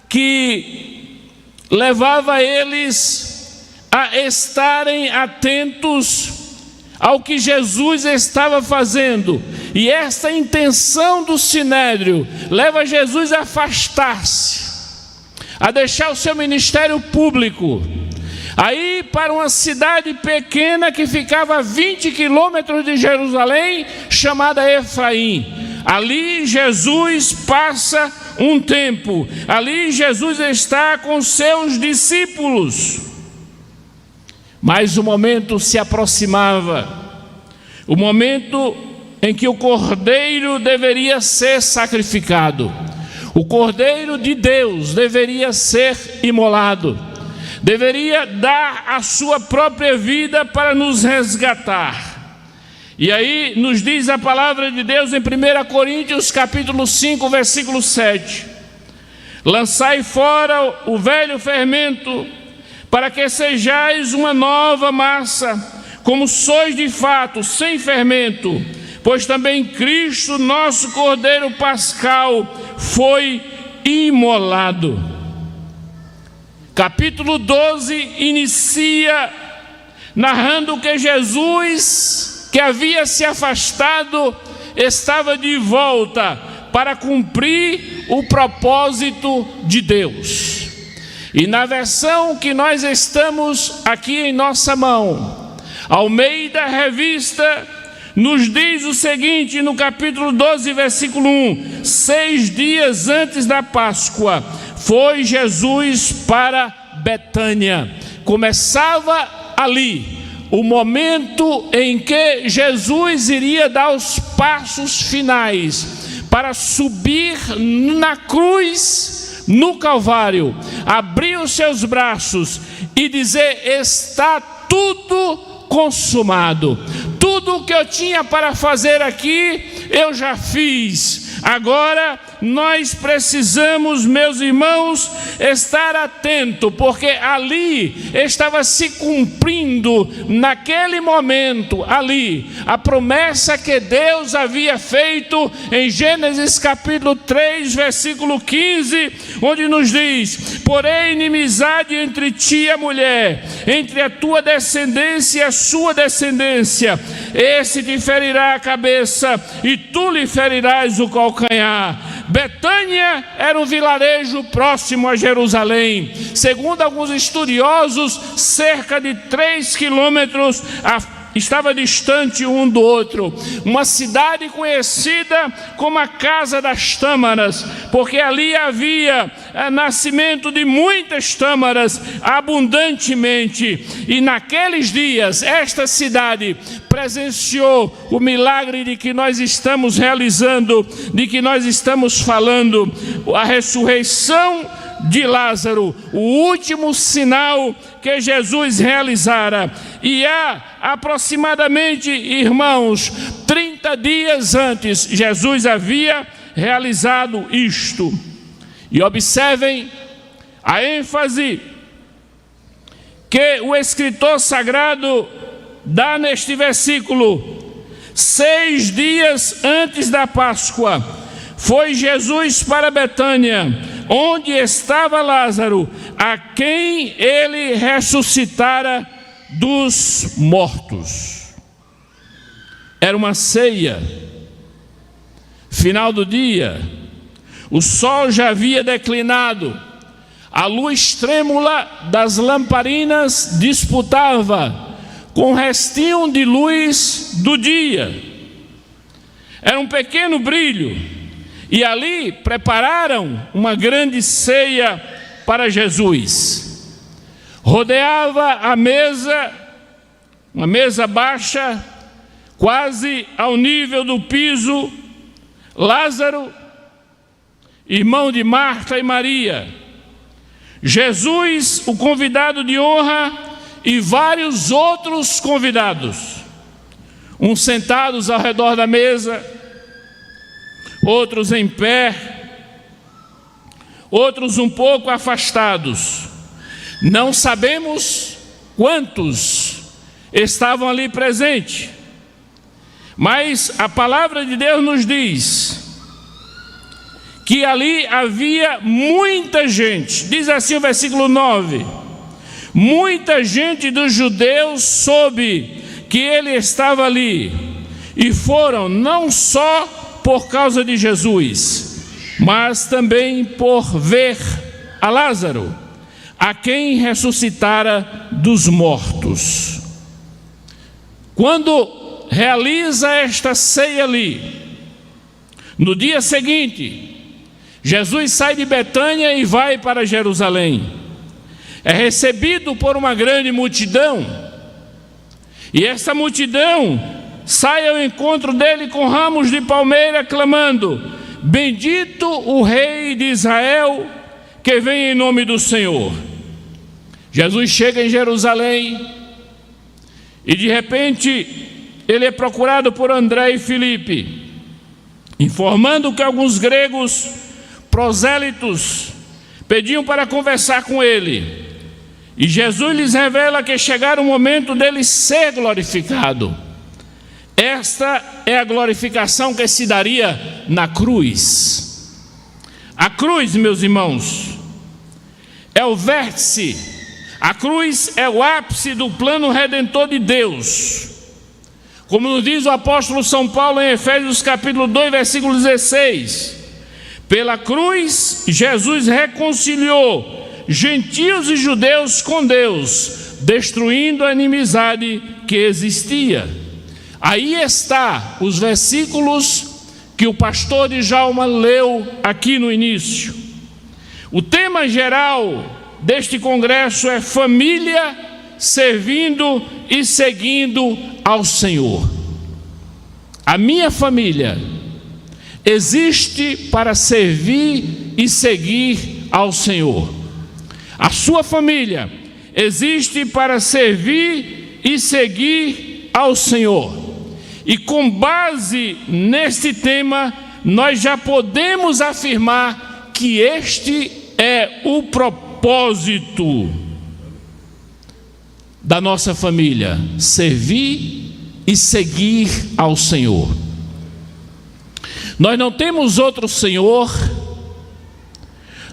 que levava eles a estarem atentos ao que Jesus estava fazendo, e esta intenção do Sinédrio leva Jesus a afastar-se, a deixar o seu ministério público, a ir para uma cidade pequena que ficava a 20 quilômetros de Jerusalém, chamada Efraim. Ali Jesus passa um tempo, ali Jesus está com seus discípulos. Mas o momento se aproximava, o momento em que o Cordeiro deveria ser sacrificado, o Cordeiro de Deus deveria ser imolado, deveria dar a sua própria vida para nos resgatar. E aí nos diz a palavra de Deus em 1 Coríntios capítulo 5, versículo 7: lançai fora o velho fermento, para que sejais uma nova massa, como sois de fato, sem fermento, pois também Cristo, nosso Cordeiro Pascal, foi imolado. Capítulo 12 inicia narrando que Jesus, que havia se afastado, estava de volta para cumprir o propósito de Deus. E na versão que nós estamos aqui em nossa mão, Almeida Revista, nos diz o seguinte no capítulo 12, versículo 1: 6 dias antes da Páscoa, foi Jesus para Betânia. Começava ali o momento em que Jesus iria dar os passos finais para subir na cruz, no Calvário, abrir os seus braços e dizer: está tudo consumado, tudo Tudo o que eu tinha para fazer aqui, eu já fiz. Agora nós precisamos, meus irmãos, estar atento, porque ali estava se cumprindo, naquele momento, ali, a promessa que Deus havia feito em Gênesis capítulo 3, versículo 15, onde nos diz: porém inimizade entre ti e a mulher, entre a tua descendência e a sua descendência, esse te ferirá a cabeça e tu lhe ferirás o calcanhar. Betânia era um vilarejo próximo a Jerusalém. Segundo alguns estudiosos, cerca de 3 quilômetros estava distante um do outro. Uma cidade conhecida como a Casa das Tâmaras, porque ali havia nascimento de muitas tâmaras abundantemente. E naqueles dias esta cidade presenciou o milagre de que nós estamos realizando, de que nós estamos falando, a ressurreição de Lázaro, o último sinal que Jesus realizara. E há aproximadamente, irmãos, 30 dias antes, Jesus havia realizado isto. E observem a ênfase que o escritor sagrado dá neste versículo. 6 dias antes da Páscoa, foi Jesus para Betânia, onde estava Lázaro, a quem ele ressuscitara dos mortos. Era uma ceia, final do dia, o sol já havia declinado, a luz trêmula das lamparinas disputava com o restinho de luz do dia. Era um pequeno brilho, e ali prepararam uma grande ceia para Jesus. Rodeava a mesa, uma mesa baixa, quase ao nível do piso, Lázaro, irmão de Marta e Maria, Jesus, o convidado de honra, e vários outros convidados, uns sentados ao redor da mesa, outros em pé, outros um pouco afastados. Não sabemos quantos estavam ali presentes, mas a palavra de Deus nos diz que ali havia muita gente. Diz assim o versículo 9: muita gente dos judeus soube que ele estava ali, e foram não só por causa de Jesus, mas também por ver a Lázaro, a quem ressuscitara dos mortos. Quando realiza esta ceia ali, no dia seguinte, Jesus sai de Betânia e vai para Jerusalém. É recebido por uma grande multidão, e essa multidão sai ao encontro dele com ramos de palmeira, clamando: bendito o Rei de Israel, que vem em nome do Senhor. Jesus chega em Jerusalém, e de repente ele é procurado por André e Filipe, informando que alguns gregos prosélitos pediam para conversar com ele. E Jesus lhes revela que chegara o momento dele ser glorificado. Esta é a glorificação que se daria na cruz. A cruz, meus irmãos, é o vértice. A cruz é o ápice do plano redentor de Deus. Como nos diz o apóstolo São Paulo em Efésios capítulo 2, versículo 16. Pela cruz, Jesus reconciliou gentios e judeus com Deus, destruindo a inimizade que existia. Aí está os versículos que o pastor Djalma leu aqui no início. O tema geral deste congresso é família servindo e seguindo ao Senhor. A minha família existe para servir e seguir ao Senhor. A sua família existe para servir e seguir ao Senhor. E com base neste tema, nós já podemos afirmar que este é o propósito da nossa família: servir e seguir ao Senhor. Nós não temos outro Senhor,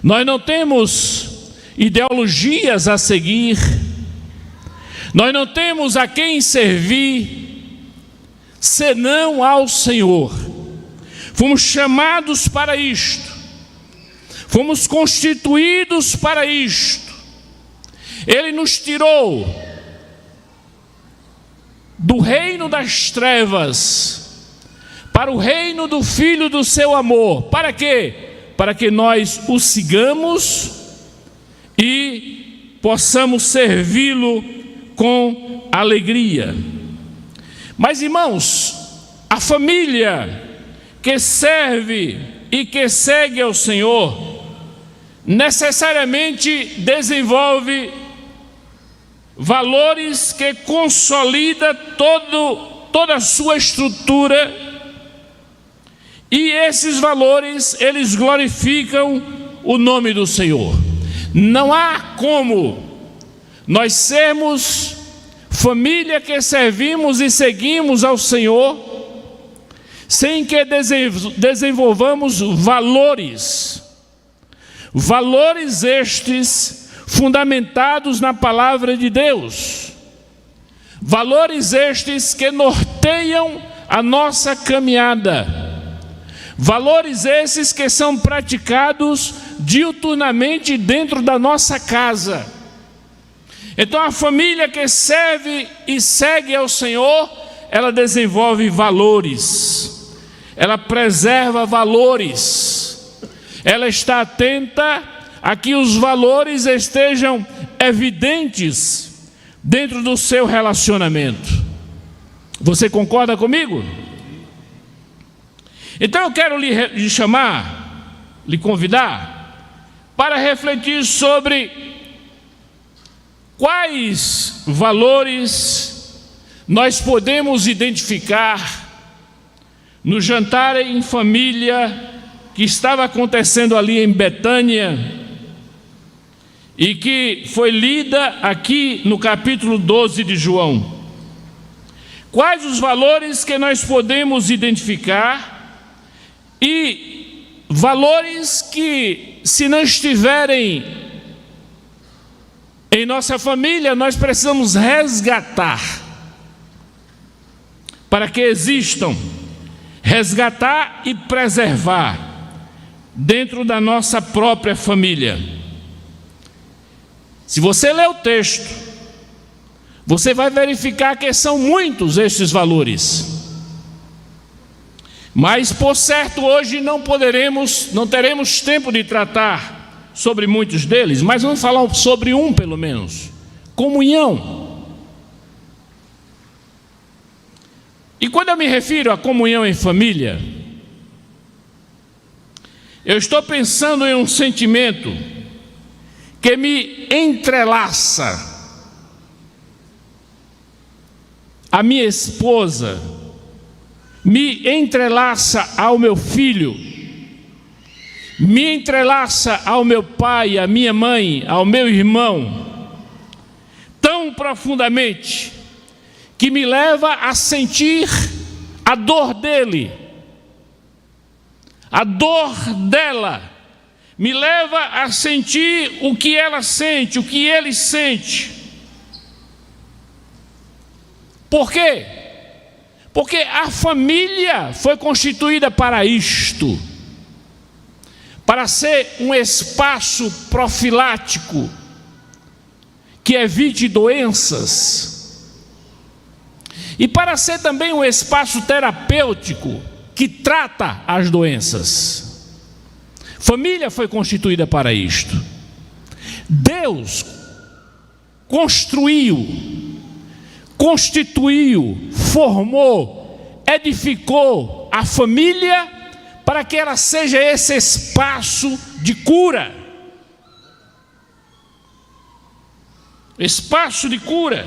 nós não temos ideologias a seguir, nós não temos a quem servir, senão ao Senhor. Fomos chamados para isto, fomos constituídos para isto. Ele nos tirou do reino das trevas para o reino do Filho do seu amor. Para quê? Para que nós o sigamos e possamos servi-lo com alegria. Mas, irmãos, a família que serve e que segue ao Senhor necessariamente desenvolve valores que consolida toda a sua estrutura, e esses valores, eles glorificam o nome do Senhor. Não há como nós sermos família que servimos e seguimos ao Senhor sem que desenvolvamos valores estes fundamentados na palavra de Deus, valores estes que norteiam a nossa caminhada, valores esses que são praticados diuturnamente dentro da nossa casa. Então a família que serve e segue ao Senhor, ela desenvolve valores, ela preserva valores, ela está atenta a que os valores estejam evidentes dentro do seu relacionamento. Você concorda comigo? Então eu quero lhe chamar, lhe convidar para refletir sobre quais valores nós podemos identificar no jantar em família que estava acontecendo ali em Betânia e que foi lida aqui no capítulo 12 de João. Quais os valores que nós podemos identificar, e valores que, se não estiverem em nossa família, nós precisamos resgatar para que existam, resgatar e preservar dentro da nossa própria família. Se você ler o texto, você vai verificar que são muitos estes valores. Mas, por certo, hoje não teremos tempo de tratar sobre muitos deles, mas vamos falar sobre um pelo menos: comunhão. E quando eu me refiro à comunhão em família, eu estou pensando em um sentimento que me entrelaça a minha esposa, me entrelaça ao meu filho, me entrelaça ao meu pai, à minha mãe, ao meu irmão, tão profundamente que me leva a sentir a dor dele, a dor dela, me leva a sentir o que ela sente, o que ele sente. Por quê? Porque a família foi constituída para isto, para ser um espaço profilático que evite doenças, e para ser também um espaço terapêutico que trata as doenças. Família foi constituída para isto. Deus constituiu, formou, edificou a família para que ela seja esse espaço de cura. Espaço de cura.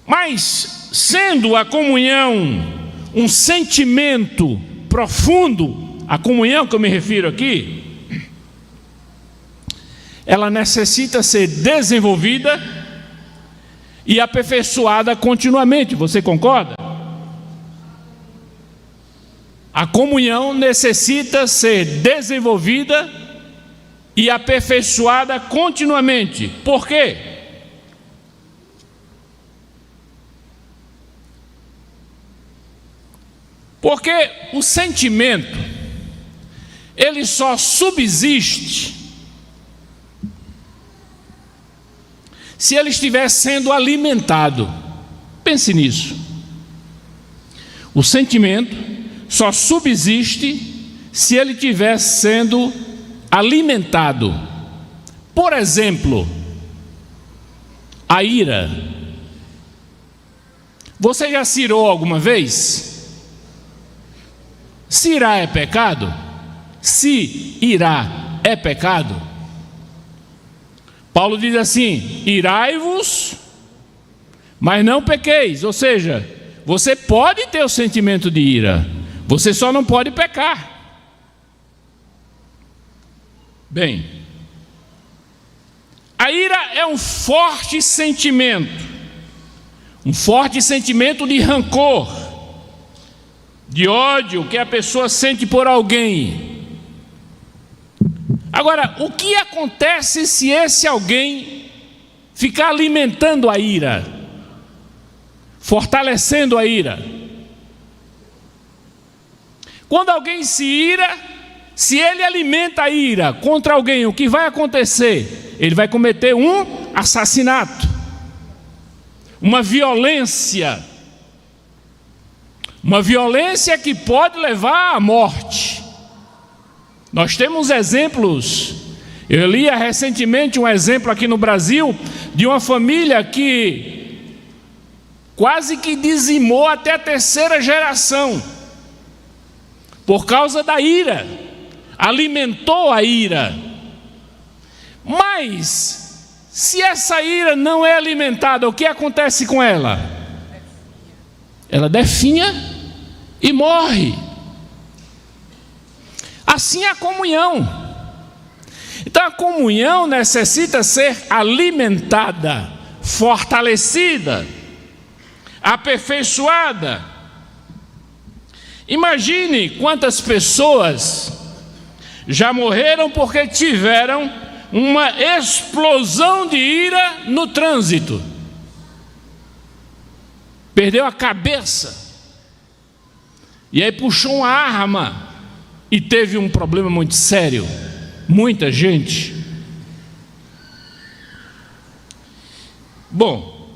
Mas, sendo a comunhão um sentimento profundo, a comunhão que eu me refiro aqui, ela necessita ser desenvolvida e aperfeiçoada continuamente. Você concorda? A comunhão necessita ser desenvolvida e aperfeiçoada continuamente. Por quê? Porque o sentimento, ele só subsiste se ele estiver sendo alimentado. Pense nisso. O sentimento só subsiste se ele estiver sendo alimentado. Por exemplo, a ira. Você já se irou alguma vez? Se irar é pecado? Se irar é pecado? Paulo diz assim: irai-vos, mas não pequeis. Ou seja, você pode ter o sentimento de ira, você só não pode pecar. Bem, a ira é um forte sentimento de rancor, de ódio que a pessoa sente por alguém. Agora, o que acontece se esse alguém ficar alimentando a ira, fortalecendo a ira? Quando alguém se ira, se ele alimenta a ira contra alguém, o que vai acontecer? Ele vai cometer um assassinato, uma violência que pode levar à morte. Nós temos exemplos. Eu li recentemente um exemplo aqui no Brasil de uma família que quase que dizimou até a 3ª geração por causa da ira, alimentou a ira. Mas se essa ira não é alimentada, o que acontece com ela? Ela definha e morre. Assim é a comunhão. Então a comunhão necessita ser alimentada, fortalecida, aperfeiçoada. Imagine quantas pessoas já morreram porque tiveram uma explosão de ira no trânsito. Perdeu a cabeça e aí puxou uma arma e teve um problema muito sério. Muita gente. Bom,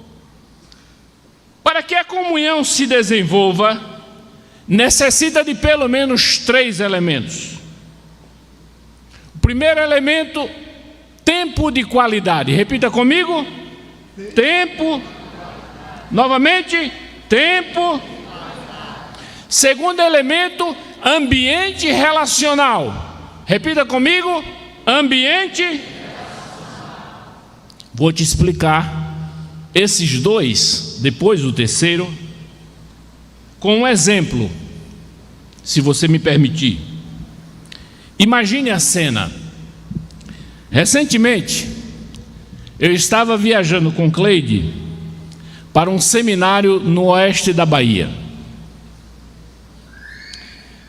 para que a comunhão se desenvolva, necessita de pelo menos 3 elementos. O primeiro elemento, tempo de qualidade. Repita comigo. Tempo. Novamente, tempo. Segundo elemento, ambiente relacional. Repita comigo, ambiente. Vou te explicar esses 2, depois do terceiro, com um exemplo, se você me permitir. Imagine a cena. Recentemente, eu estava viajando com Cleide para um seminário no oeste da Bahia.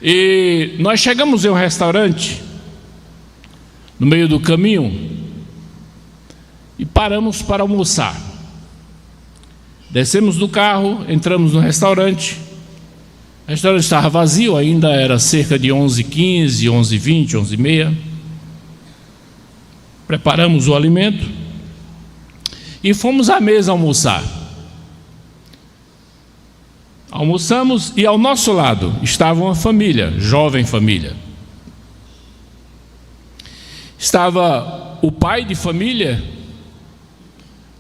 E nós chegamos em um restaurante, no meio do caminho, e paramos para almoçar. Descemos do carro, entramos no restaurante. O restaurante estava vazio, ainda era cerca de 11h15, 11h20, 11h30. Preparamos o alimento e fomos à mesa almoçar. Almoçamos e ao nosso lado estava uma família, jovem família. Estava o pai de família,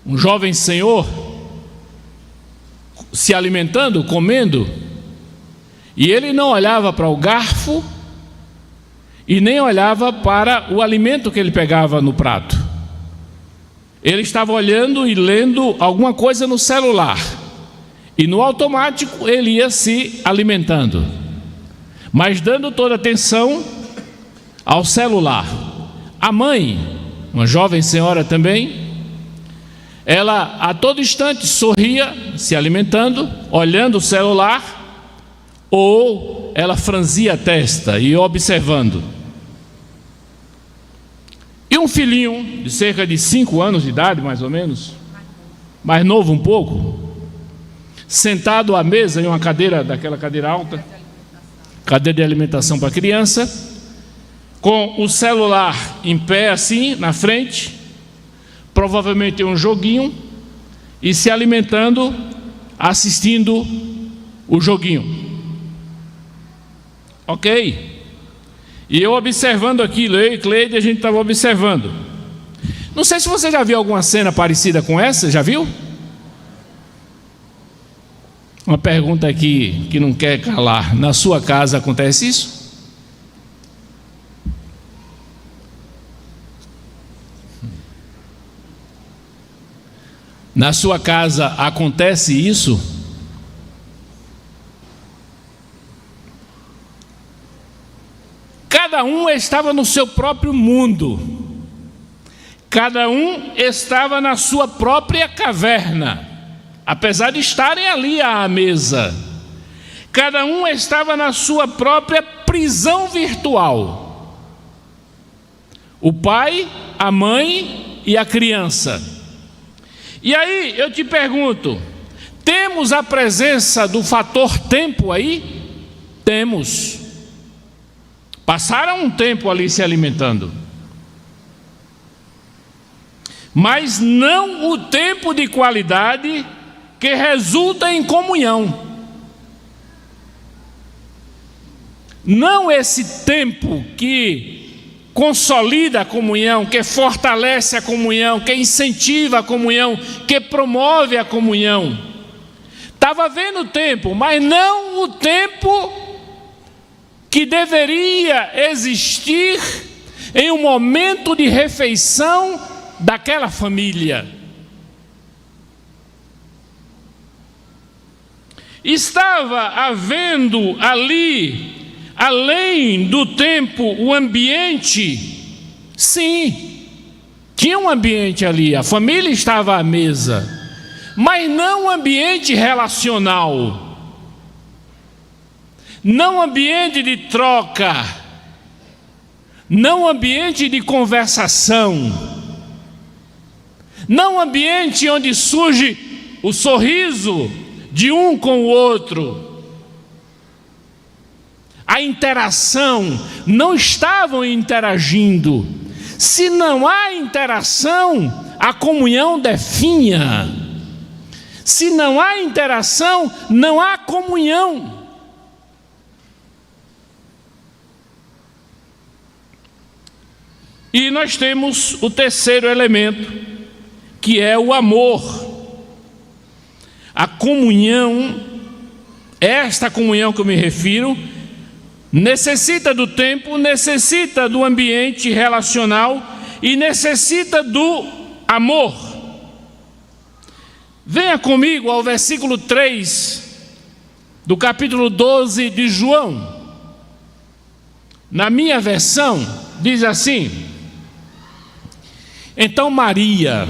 um jovem senhor, se alimentando, comendo, e ele não olhava para o garfo e nem olhava para o alimento que ele pegava no prato. Ele estava olhando e lendo alguma coisa no celular. E no automático ele ia se alimentando, mas dando toda atenção ao celular. A mãe, uma jovem senhora também, ela a todo instante sorria, se alimentando, olhando o celular, ou ela franzia a testa e observando. E um filhinho de cerca de 5 anos de idade, mais ou menos, mais novo um pouco, sentado à mesa em uma cadeira, daquela cadeira alta, cadeira de alimentação para criança, com o celular em pé assim, na frente, provavelmente um joguinho, e se alimentando, assistindo o joguinho. Ok? E eu observando aquilo, eu e Cleide, a gente estava observando. Não sei se você já viu alguma cena parecida com essa, já viu? Uma pergunta aqui que não quer calar. Na sua casa acontece isso? Na sua casa acontece isso? Cada um estava no seu próprio mundo. Cada um estava na sua própria caverna. Apesar de estarem ali à mesa, cada um estava na sua própria prisão virtual. O pai, a mãe e a criança. E aí eu te pergunto, temos a presença do fator tempo aí? Temos. Passaram um tempo ali se alimentando. Mas não o tempo de qualidade que resulta em comunhão. Não esse tempo que consolida a comunhão, que fortalece a comunhão, que incentiva a comunhão, que promove a comunhão. Estava havendo tempo, mas não o tempo que deveria existir em um momento de refeição daquela família. Estava havendo ali, além do tempo, o ambiente. Sim, tinha um ambiente ali, a família estava à mesa, mas não um ambiente relacional, não um ambiente de troca, não um ambiente de conversação, não um ambiente onde surge o sorriso de um com o outro. A interação, não estavam interagindo. Se não há interação, a comunhão definha. Se não há interação, não há comunhão. E nós temos o terceiro elemento, que é o amor. A comunhão, esta comunhão que eu me refiro, necessita do tempo, necessita do ambiente relacional e necessita do amor. Venha comigo ao versículo 3 do capítulo 12 de João. Na minha versão, diz assim: então Maria,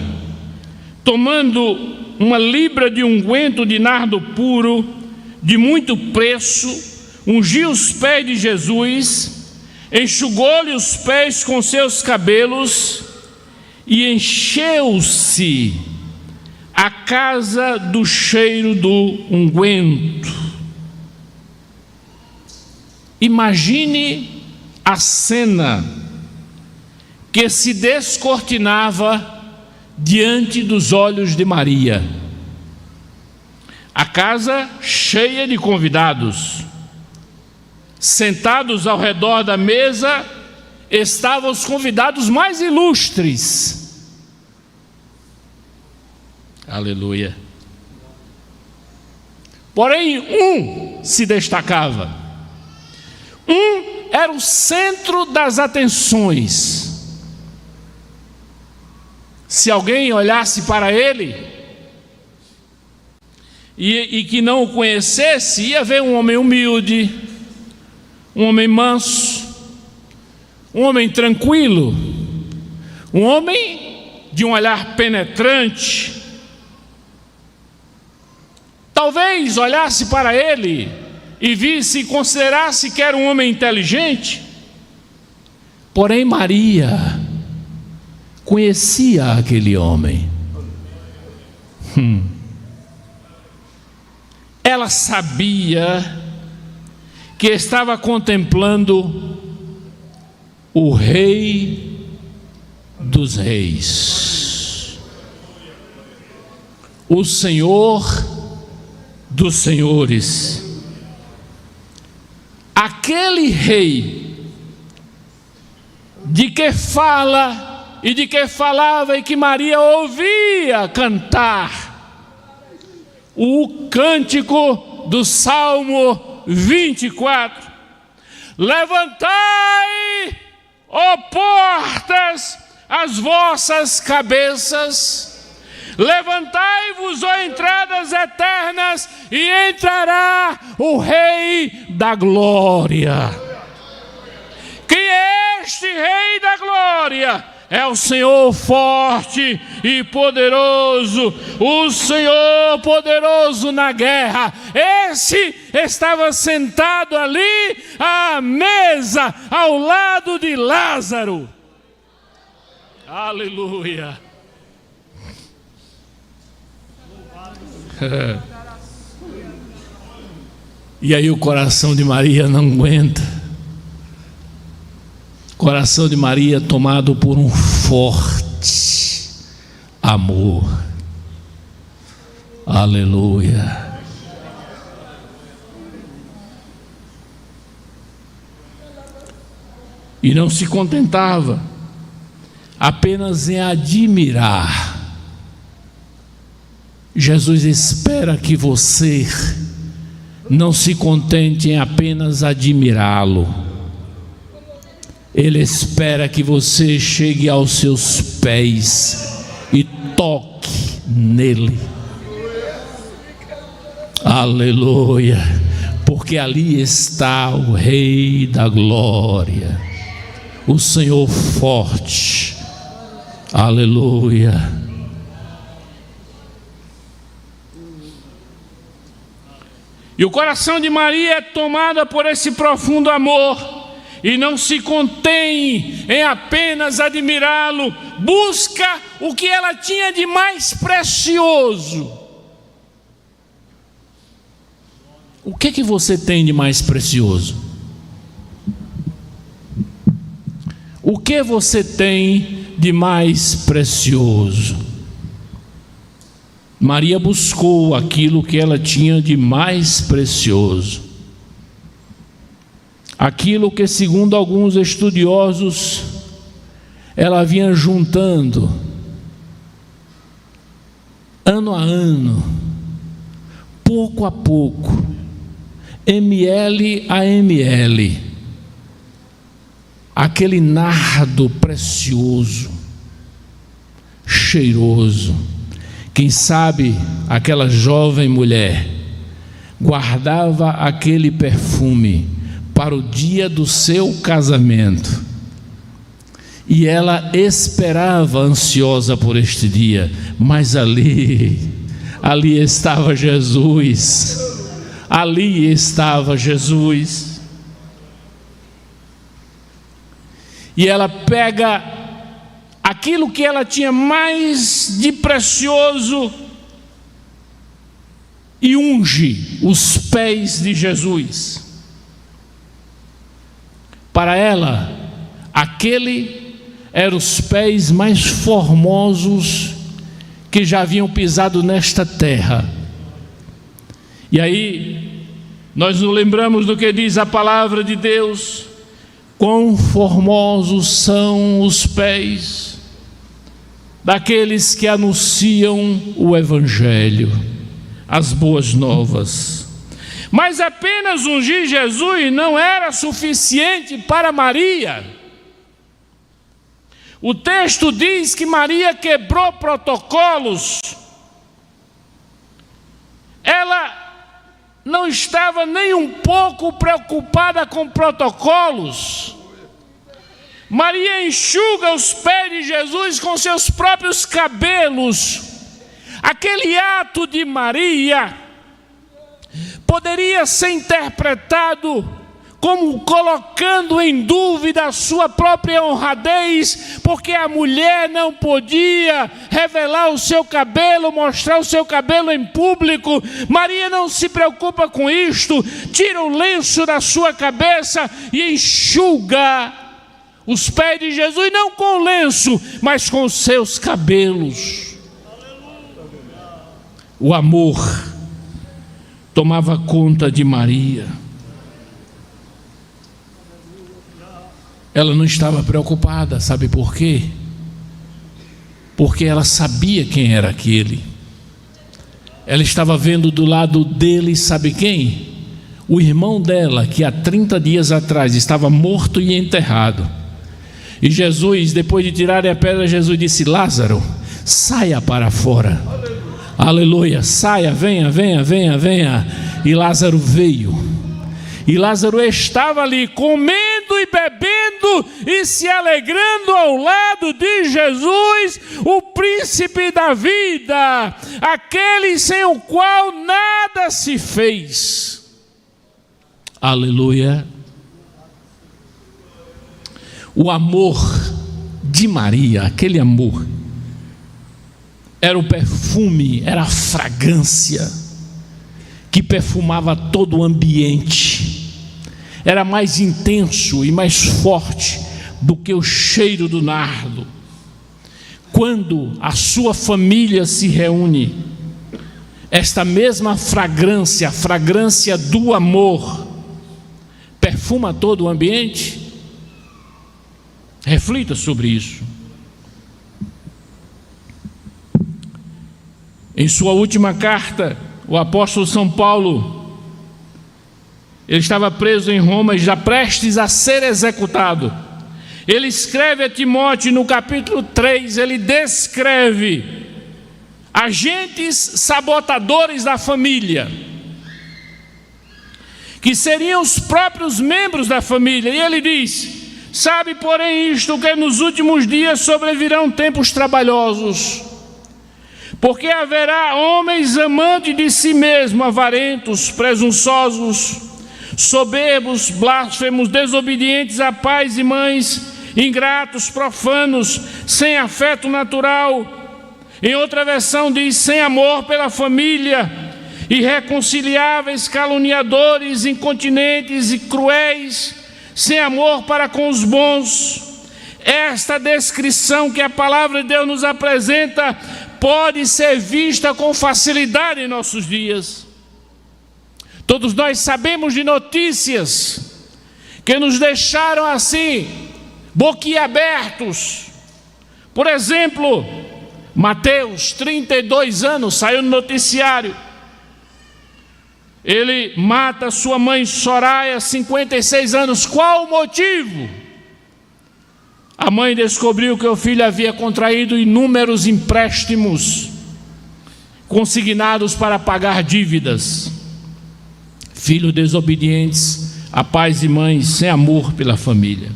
tomando uma libra de unguento de nardo puro, de muito preço, ungiu os pés de Jesus, enxugou-lhe os pés com seus cabelos e encheu-se a casa do cheiro do unguento. Imagine a cena que se descortinava diante dos olhos de Maria. A casa cheia de convidados. Sentados ao redor da mesa estavam os convidados mais ilustres. Aleluia. Porém, um se destacava. Um era o centro das atenções. Se alguém olhasse para ele, e que não o conhecesse, ia ver um homem humilde, um homem manso, um homem tranquilo, um homem de um olhar penetrante. Talvez olhasse para ele e visse e considerasse que era um homem inteligente. Porém, Maria conhecia aquele homem. Ela sabia que estava contemplando o Rei dos Reis, o Senhor dos Senhores, aquele Rei de que fala e de que falava e que Maria ouvia cantar o cântico do Salmo 24. Levantai, ó portas, as vossas cabeças, levantai-vos, ó entradas eternas, e entrará o Rei da Glória. Quem é este Rei da Glória? É o Senhor forte e poderoso, o Senhor poderoso na guerra. Esse estava sentado ali à mesa, ao lado de Lázaro. Aleluia. E aí o coração de Maria não aguenta. Coração de Maria tomado por um forte amor. Aleluia. E não se contentava apenas em admirar. Jesus espera que você não se contente em apenas admirá-lo. Ele espera que você chegue aos seus pés e toque nele. Aleluia. Porque ali está o Rei da Glória, o Senhor forte. Aleluia. E o coração de Maria é tomado por esse profundo amor. E não se contém em apenas admirá-lo, busca o que ela tinha de mais precioso. O que você tem de mais precioso? O que você tem de mais precioso? Maria buscou aquilo que ela tinha de mais precioso. Aquilo que, segundo alguns estudiosos, ela vinha juntando ano a ano, pouco a pouco, ml a ml, aquele nardo precioso, cheiroso. Quem sabe aquela jovem mulher guardava aquele perfume para o dia do seu casamento, e ela esperava ansiosa por este dia, mas ali estava Jesus, ali estava Jesus, e ela pega aquilo que ela tinha mais de precioso e unge os pés de Jesus. Para ela, aquele eram os pés mais formosos que já haviam pisado nesta terra. E aí, nós nos lembramos do que diz a palavra de Deus: quão formosos são os pés daqueles que anunciam o Evangelho, as boas novas. Mas apenas ungir Jesus não era suficiente para Maria. O texto diz que Maria quebrou protocolos. Ela não estava nem um pouco preocupada com protocolos. Maria enxuga os pés de Jesus com seus próprios cabelos. Aquele ato de Maria poderia ser interpretado como colocando em dúvida a sua própria honradez, porque a mulher não podia revelar o seu cabelo, mostrar o seu cabelo em público. Maria não se preocupa com isto, tira o lenço da sua cabeça e enxuga os pés de Jesus, não com o lenço, mas com os seus cabelos. O amor tomava conta de Maria. Ela não estava preocupada, sabe por quê? Porque ela sabia quem era aquele. Ela estava vendo do lado dele, sabe quem? O irmão dela, que há 30 dias atrás estava morto e enterrado. E Jesus, depois de tirarem a pedra, Jesus disse: Lázaro, saia para fora. Aleluia, saia, venha, venha, venha, venha. E Lázaro veio. E Lázaro estava ali comendo e bebendo e se alegrando ao lado de Jesus, o príncipe da vida, aquele sem o qual nada se fez. Aleluia. O amor de Maria, aquele amor, era o perfume, era a fragrância que perfumava todo o ambiente. Era mais intenso e mais forte do que o cheiro do nardo. Quando a sua família se reúne, esta mesma fragrância, a fragrância do amor, perfuma todo o ambiente. Reflita sobre isso. Em sua última carta, o apóstolo São Paulo, ele estava preso em Roma e já prestes a ser executado. Ele escreve a Timóteo no capítulo 3, ele descreve agentes sabotadores da família, que seriam os próprios membros da família. E ele diz: sabe, porém, isto, que nos últimos dias sobrevirão tempos trabalhosos, porque haverá homens amantes de si mesmos, avarentos, presunçosos, soberbos, blasfemos, desobedientes a pais e mães, ingratos, profanos, sem afeto natural. Em outra versão diz: sem amor pela família, irreconciliáveis, caluniadores, incontinentes e cruéis, sem amor para com os bons. Esta descrição que a palavra de Deus nos apresenta pode ser vista com facilidade em nossos dias. Todos nós sabemos de notícias que nos deixaram assim, boquiabertos. Por exemplo, Mateus, 32 anos, saiu no noticiário. Ele mata sua mãe Soraya, 56 anos. Qual o motivo? A mãe descobriu que o filho havia contraído inúmeros empréstimos consignados para pagar dívidas. Filhos desobedientes a pais e mães, sem amor pela família.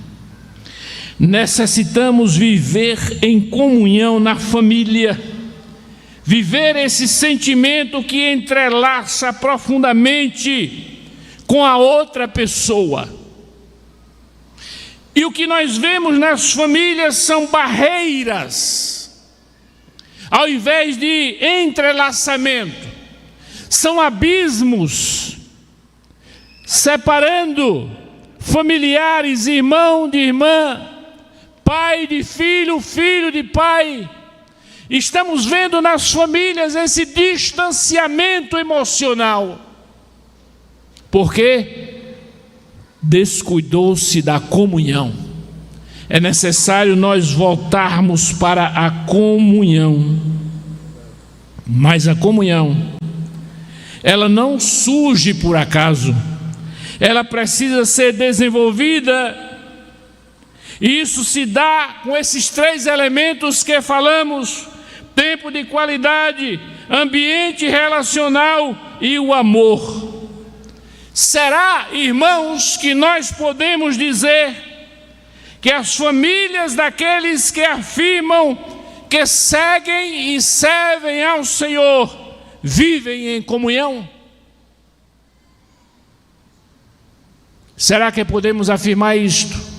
Necessitamos viver em comunhão na família, viver esse sentimento que entrelaça profundamente com a outra pessoa. E o que nós vemos nas famílias são barreiras, ao invés de entrelaçamento, são abismos, separando familiares, irmão de irmã, pai de filho, filho de pai. Estamos vendo nas famílias esse distanciamento emocional. Por quê? Descuidou-se da comunhão. É necessário nós voltarmos para a comunhão. Mas a comunhão, ela não surge por acaso. Ela precisa ser desenvolvida, e isso se dá com esses 3 elementos que falamos: tempo de qualidade, ambiente relacional e o amor. Será, irmãos, que nós podemos dizer que as famílias daqueles que afirmam que seguem e servem ao Senhor vivem em comunhão? Será que podemos afirmar isto?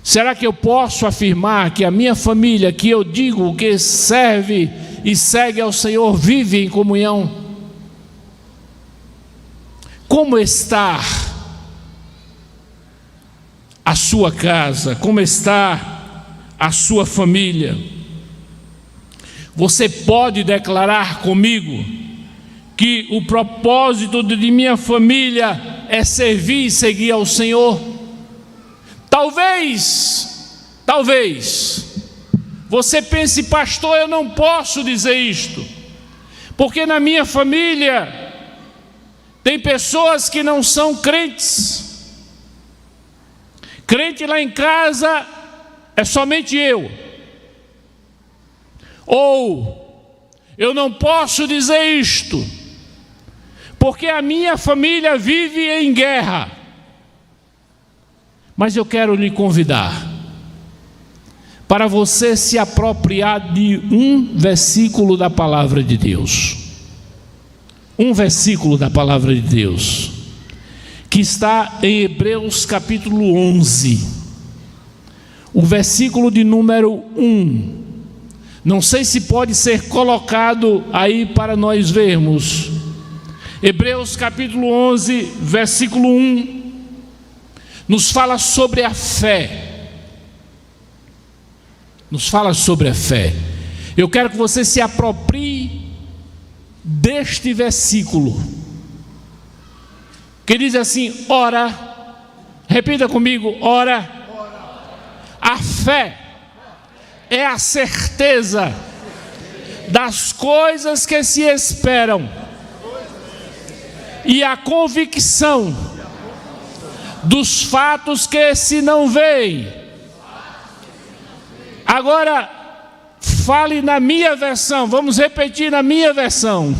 Será que eu posso afirmar que a minha família, que eu digo que serve e segue ao Senhor, vive em comunhão? Como está a sua casa? Como está a sua família? Você pode declarar comigo que o propósito de minha família é servir e seguir ao Senhor? Talvez você pense: pastor, eu não posso dizer isto, porque na minha família tem pessoas que não são crentes. Crente lá em casa é somente eu. Ou eu não posso dizer isto, porque a minha família vive em guerra. Mas eu quero lhe convidar para você se apropriar de um versículo da palavra de Deus. Um versículo da palavra de Deus, que está em Hebreus capítulo 11, o versículo de número 1. Não sei se pode ser colocado aí para nós vermos. Hebreus capítulo 11, versículo 1, nos fala sobre a fé. Nos fala sobre a fé. Eu quero que você se aproprie deste versículo, que diz assim: ora, repita comigo, ora, a fé é a certeza das coisas que se esperam e a convicção dos fatos que se não veem. Agora, fale na minha versão. Vamos repetir na minha versão.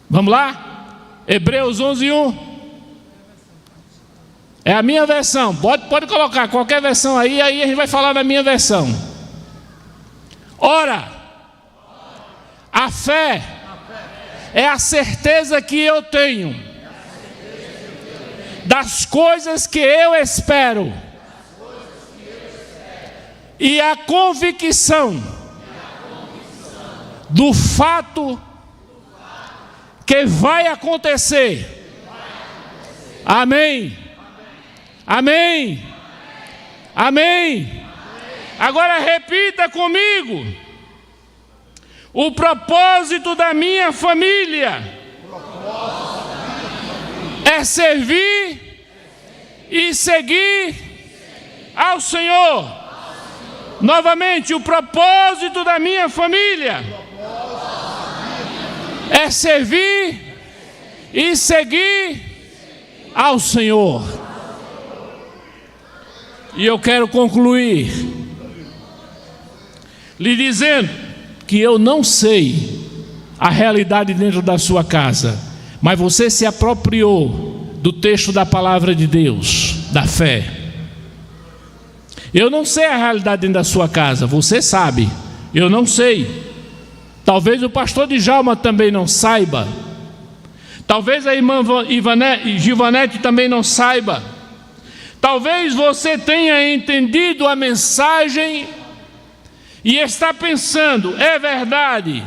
Vamos lá? Hebreus 11:1. É a minha versão. Pode colocar qualquer versão aí a gente vai falar na minha versão. Ora, a fé é a certeza que eu tenho das coisas que eu espero e a convicção do fato que vai acontecer. Amém. Amém. Amém. Agora repita comigo: o propósito da minha família é servir e seguir ao Senhor. Novamente, o propósito da minha família é servir e seguir ao Senhor. E eu quero concluir lhe dizendo que eu não sei a realidade dentro da sua casa, mas você se apropriou do texto da palavra de Deus, da fé. Eu não sei a realidade dentro da sua casa, você sabe, eu não sei. Talvez o pastor Djalma também não saiba. Talvez a irmã Givanete também não saiba. Talvez você tenha entendido a mensagem e está pensando: é verdade,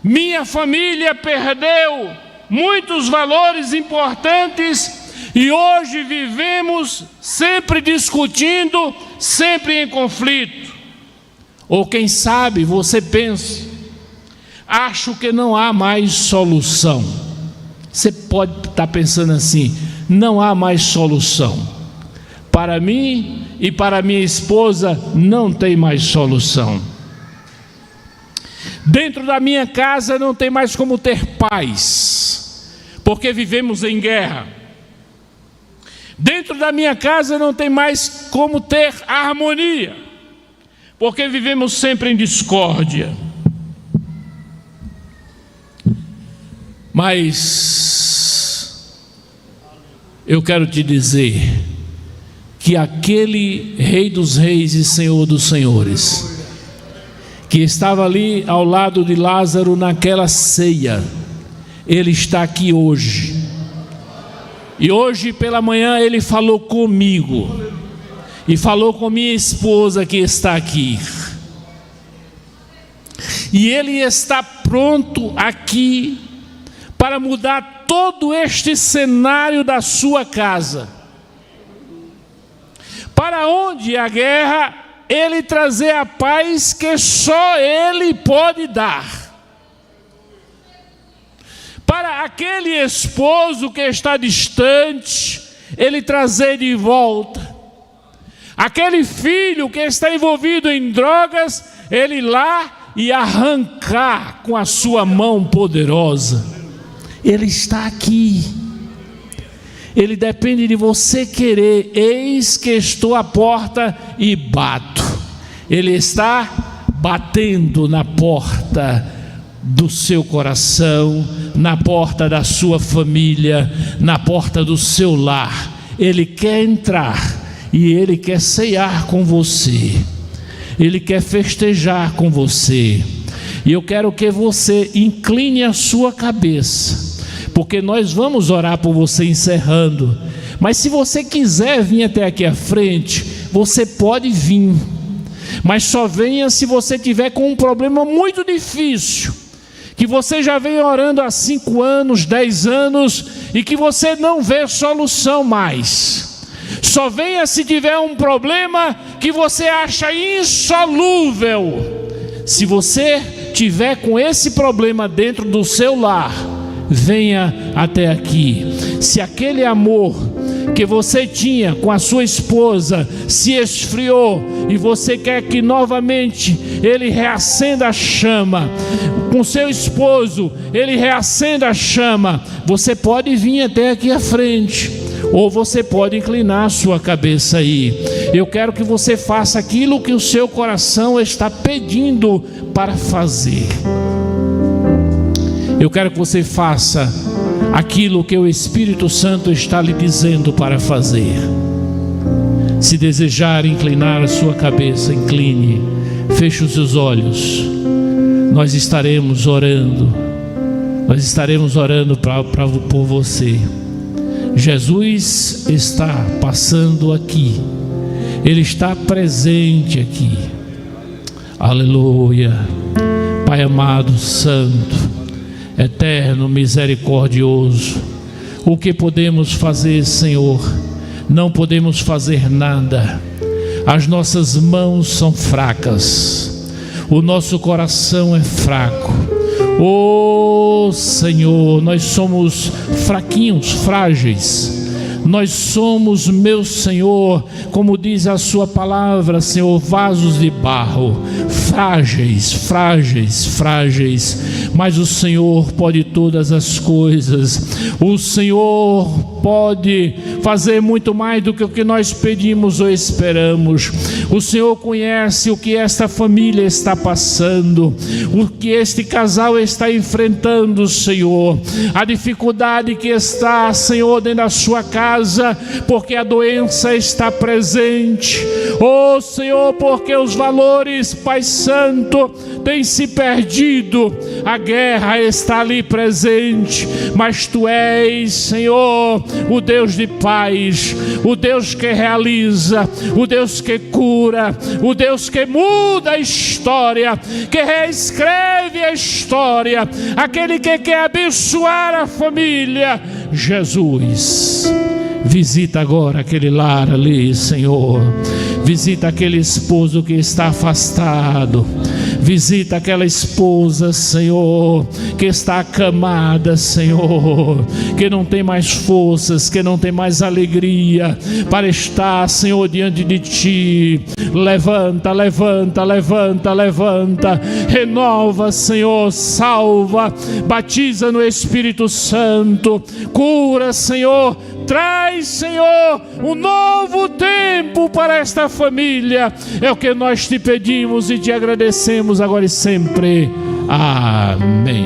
minha família perdeu muitos valores importantes e hoje vivemos sempre discutindo, sempre em conflito. Ou quem sabe você pensa: acho que não há mais solução. Você pode estar pensando assim: não há mais solução. Para mim e para minha esposa não tem mais solução. Dentro da minha casa não tem mais como ter paz, porque vivemos em guerra. Dentro da minha casa não tem mais como ter harmonia, porque vivemos sempre em discórdia. Mas eu quero te dizer que aquele Rei dos Reis e Senhor dos Senhores, que estava ali ao lado de Lázaro naquela ceia, ele está aqui hoje. E hoje pela manhã ele falou comigo e falou com minha esposa que está aqui. E ele está pronto aqui para mudar todo este cenário da sua casa. Para onde a guerra, ele trazer a paz que só ele pode dar. Para aquele esposo que está distante, ele trazer de volta. Aquele filho que está envolvido em drogas, ele ir lá e arrancar com a sua mão poderosa. Ele está aqui. Ele depende de você querer. Eis que estou à porta e bato. Ele está batendo na porta do seu coração, na porta da sua família, na porta do seu lar. Ele quer entrar e ele quer ceiar com você. Ele quer festejar com você. E eu quero que você incline a sua cabeça, porque nós vamos orar por você encerrando. Mas se você quiser vir até aqui à frente, você pode vir. Mas só venha se você tiver com um problema muito difícil, que você já vem orando há 5 anos, 10 anos, e que você não vê solução mais. Só venha se tiver um problema que você acha insolúvel. Se você tiver com esse problema dentro do seu lar, venha até aqui. Se aquele amor que você tinha com a sua esposa se esfriou e você quer que novamente ele reacenda a chama, com seu esposo ele reacenda a chama, você pode vir até aqui à frente, ou você pode inclinar a sua cabeça aí. Eu quero que você faça aquilo que o seu coração está pedindo para fazer. Eu quero que você faça aquilo que o Espírito Santo está lhe dizendo para fazer. Se desejar inclinar a sua cabeça, incline, feche os seus olhos. Nós estaremos orando. Nós estaremos orando por você. Jesus está passando aqui. Ele está presente aqui. Aleluia. Pai amado, santo, eterno, misericordioso, o que podemos fazer, Senhor? Não podemos fazer nada. As nossas mãos são fracas, o nosso coração é fraco. Oh Senhor, nós somos fraquinhos, frágeis. Nós somos, meu Senhor, como diz a sua palavra, Senhor, vasos de barro, frágeis, frágeis, frágeis, mas o Senhor pode todas as coisas. O Senhor pode fazer muito mais do que o que nós pedimos ou esperamos. O Senhor conhece o que esta família está passando, o que este casal está enfrentando, Senhor, a dificuldade que está, Senhor, dentro da sua casa, porque a doença está presente. Oh Senhor, porque os valores, Pai Santo, têm se perdido. A guerra está ali presente, mas Tu és, Senhor, o Deus de paz, o Deus que realiza, o Deus que cura, o Deus que muda a história, que reescreve a história, aquele que quer abençoar a família. Jesus, visita agora aquele lar ali, Senhor. Visita aquele esposo que está afastado. Visita aquela esposa, Senhor, que está acamada, Senhor, que não tem mais forças, que não tem mais alegria para estar, Senhor, diante de Ti. Levanta, levanta, levanta, levanta. Renova, Senhor, salva, batiza no Espírito Santo, cura, Senhor. Traz, Senhor, um novo tempo para esta família. É o que nós Te pedimos e Te agradecemos agora e sempre. Amém.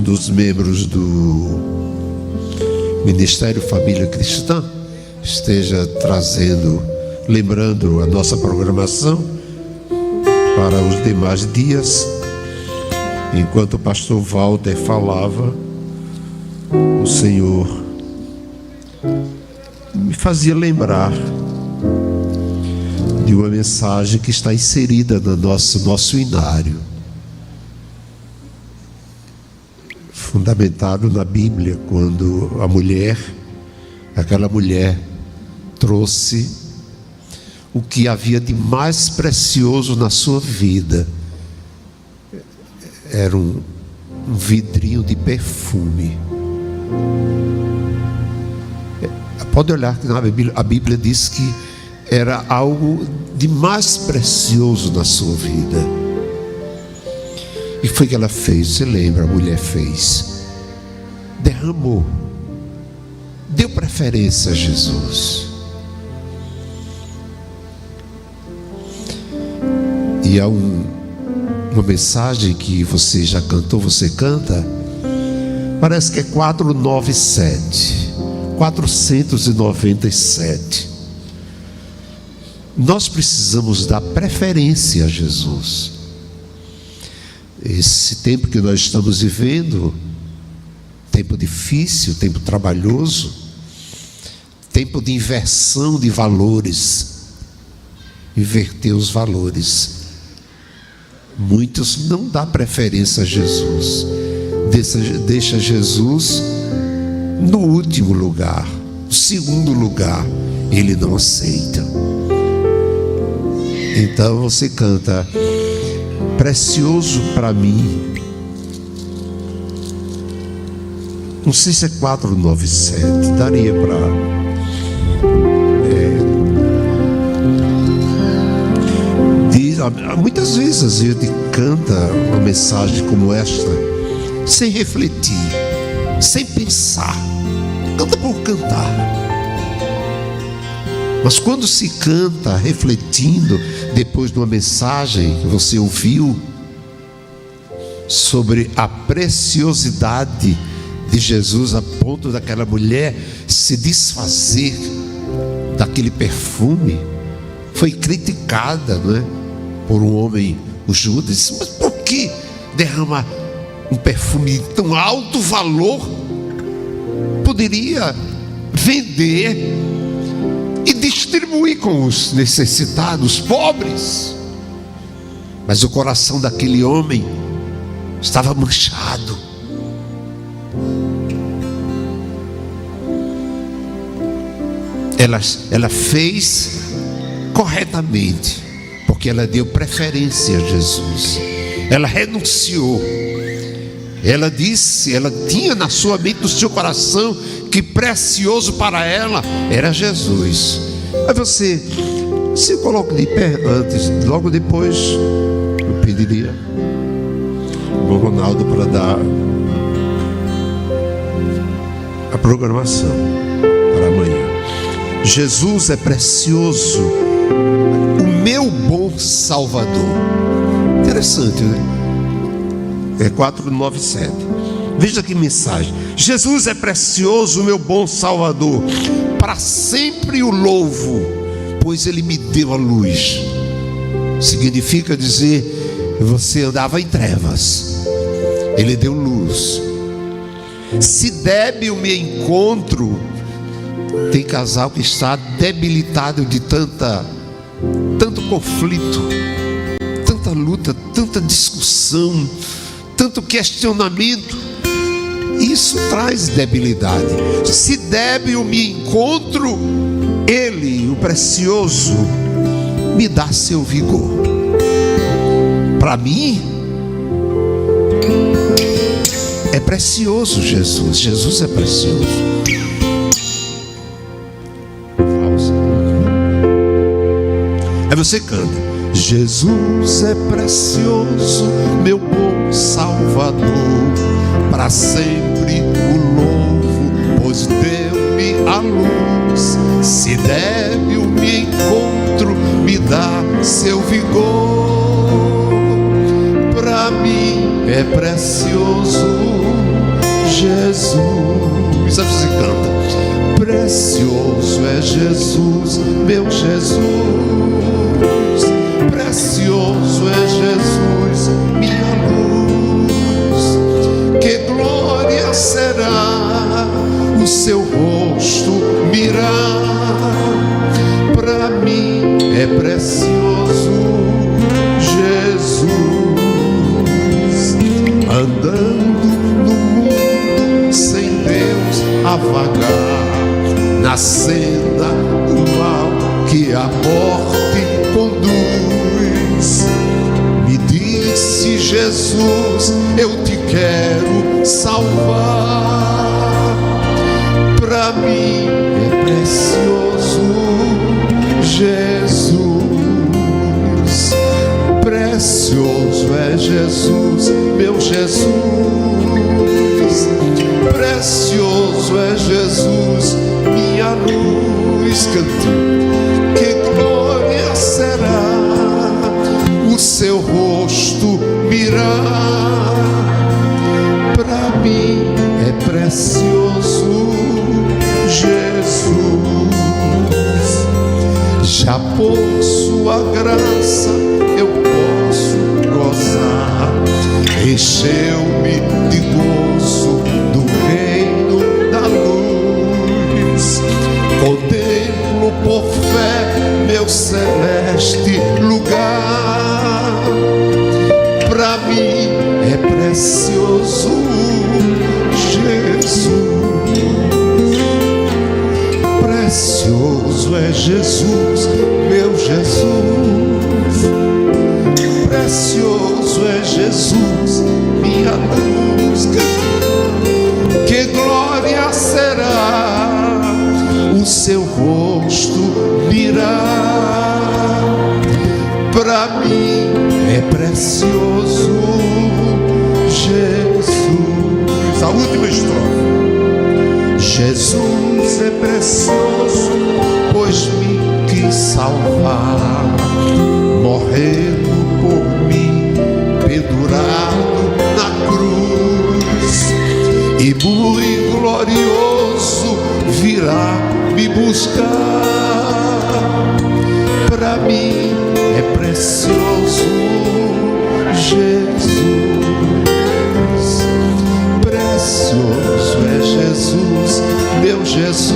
dos membros do Ministério Família Cristã esteja trazendo, lembrando a nossa programação para os demais dias. Enquanto o pastor Walter falava, o Senhor me fazia lembrar de uma mensagem que está inserida no nosso inário, fundamentado na Bíblia, quando aquela mulher trouxe o que havia de mais precioso na sua vida. Era um vidrinho de perfume. Pode olhar que a Bíblia diz que era algo de mais precioso na sua vida. E foi que ela fez, você lembra, a mulher fez, derramou, deu preferência a Jesus. E há uma mensagem que você já cantou, você canta, parece que é 497. Nós precisamos dar preferência a Jesus. Esse tempo que nós estamos vivendo, tempo difícil, tempo trabalhoso, tempo de inversão de valores, inverter os valores. Muitos não dão preferência a Jesus, deixa Jesus no último lugar, no segundo lugar, ele não aceita. Então você canta, precioso para mim, não sei se é 497, daria para muitas vezes a gente canta uma mensagem como esta sem refletir, sem pensar, canta por cantar. Mas quando se canta refletindo, depois de uma mensagem que você ouviu sobre a preciosidade de Jesus, a ponto daquela mulher se desfazer daquele perfume, foi criticada, não é? Por um homem, o Judas. Mas por que derramar um perfume de tão alto valor? Poderia vender e distribuir com os necessitados, pobres. Mas o coração daquele homem estava manchado. Ela fez corretamente, porque ela deu preferência a Jesus. Ela renunciou. Ela disse, ela tinha na sua mente, no seu coração, que precioso para ela era Jesus. Aí você se coloca de pé antes, logo depois eu pediria o Ronaldo para dar a programação para amanhã. Jesus é precioso, o meu bom Salvador. Interessante, né? É 497. Veja que mensagem. Jesus é precioso, o meu bom Salvador, para sempre o louvo, pois ele me deu a luz. Significa dizer, você andava em trevas, ele deu luz. Se débil me encontro, tem casal que está debilitado de tanto conflito, tanta luta, tanta discussão, tanto questionamento. Isso traz debilidade. Se débil me encontro, ele, o precioso, me dá seu vigor. Para mim é precioso Jesus. Jesus é precioso. Aí você canta, Jesus é precioso, meu bom Salvador, para sempre o louvo, pois deu-me a luz. Se débil me encontro, me dá seu vigor. Para mim é precioso Jesus. Assim canta. Precioso é Jesus, meu Jesus. Precioso é Jesus, minha luz. Que glória será o seu rosto mirar. Para mim é precioso Jesus. Andando no mundo sem Deus a vagar, na senda do mal que a morte conduz. Me disse Jesus, eu te quero salvar. Para mim é precioso Jesus. Precioso é Jesus, meu Jesus. Precioso é Jesus, minha luz. Cante. Que glória será o seu rosto mirar. Para mim é precioso Jesus. Já por sua graça eu posso gozar. Encheu-me de gozo do reino da luz. Contemplo por fé meu celeste lugar. Para mim é precioso Jesus. Precioso é Jesus, meu Jesus. Precioso é Jesus, minha luz. Que glória será o seu rosto mirar. Para mim é precioso Jesus. A última estrofe. Jesus é precioso, pois me quis salvar, morrendo por mim, pendurado na cruz. E muito glorioso virá me buscar. Para mim é precioso Jesus. Precioso é Jesus, meu Jesus.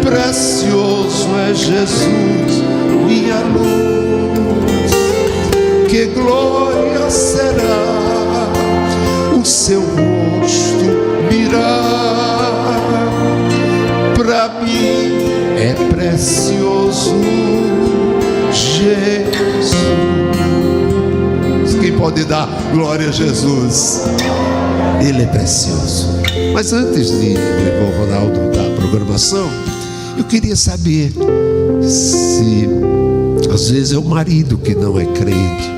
Precioso é Jesus, minha luz. Que glória será o seu rosto mirar. Para mim é precioso Jesus. Quem pode dar glória a Jesus? Ele é precioso. Mas antes de o irmão Ronaldo dar a programação, eu queria saber se às vezes é o marido que não é crente,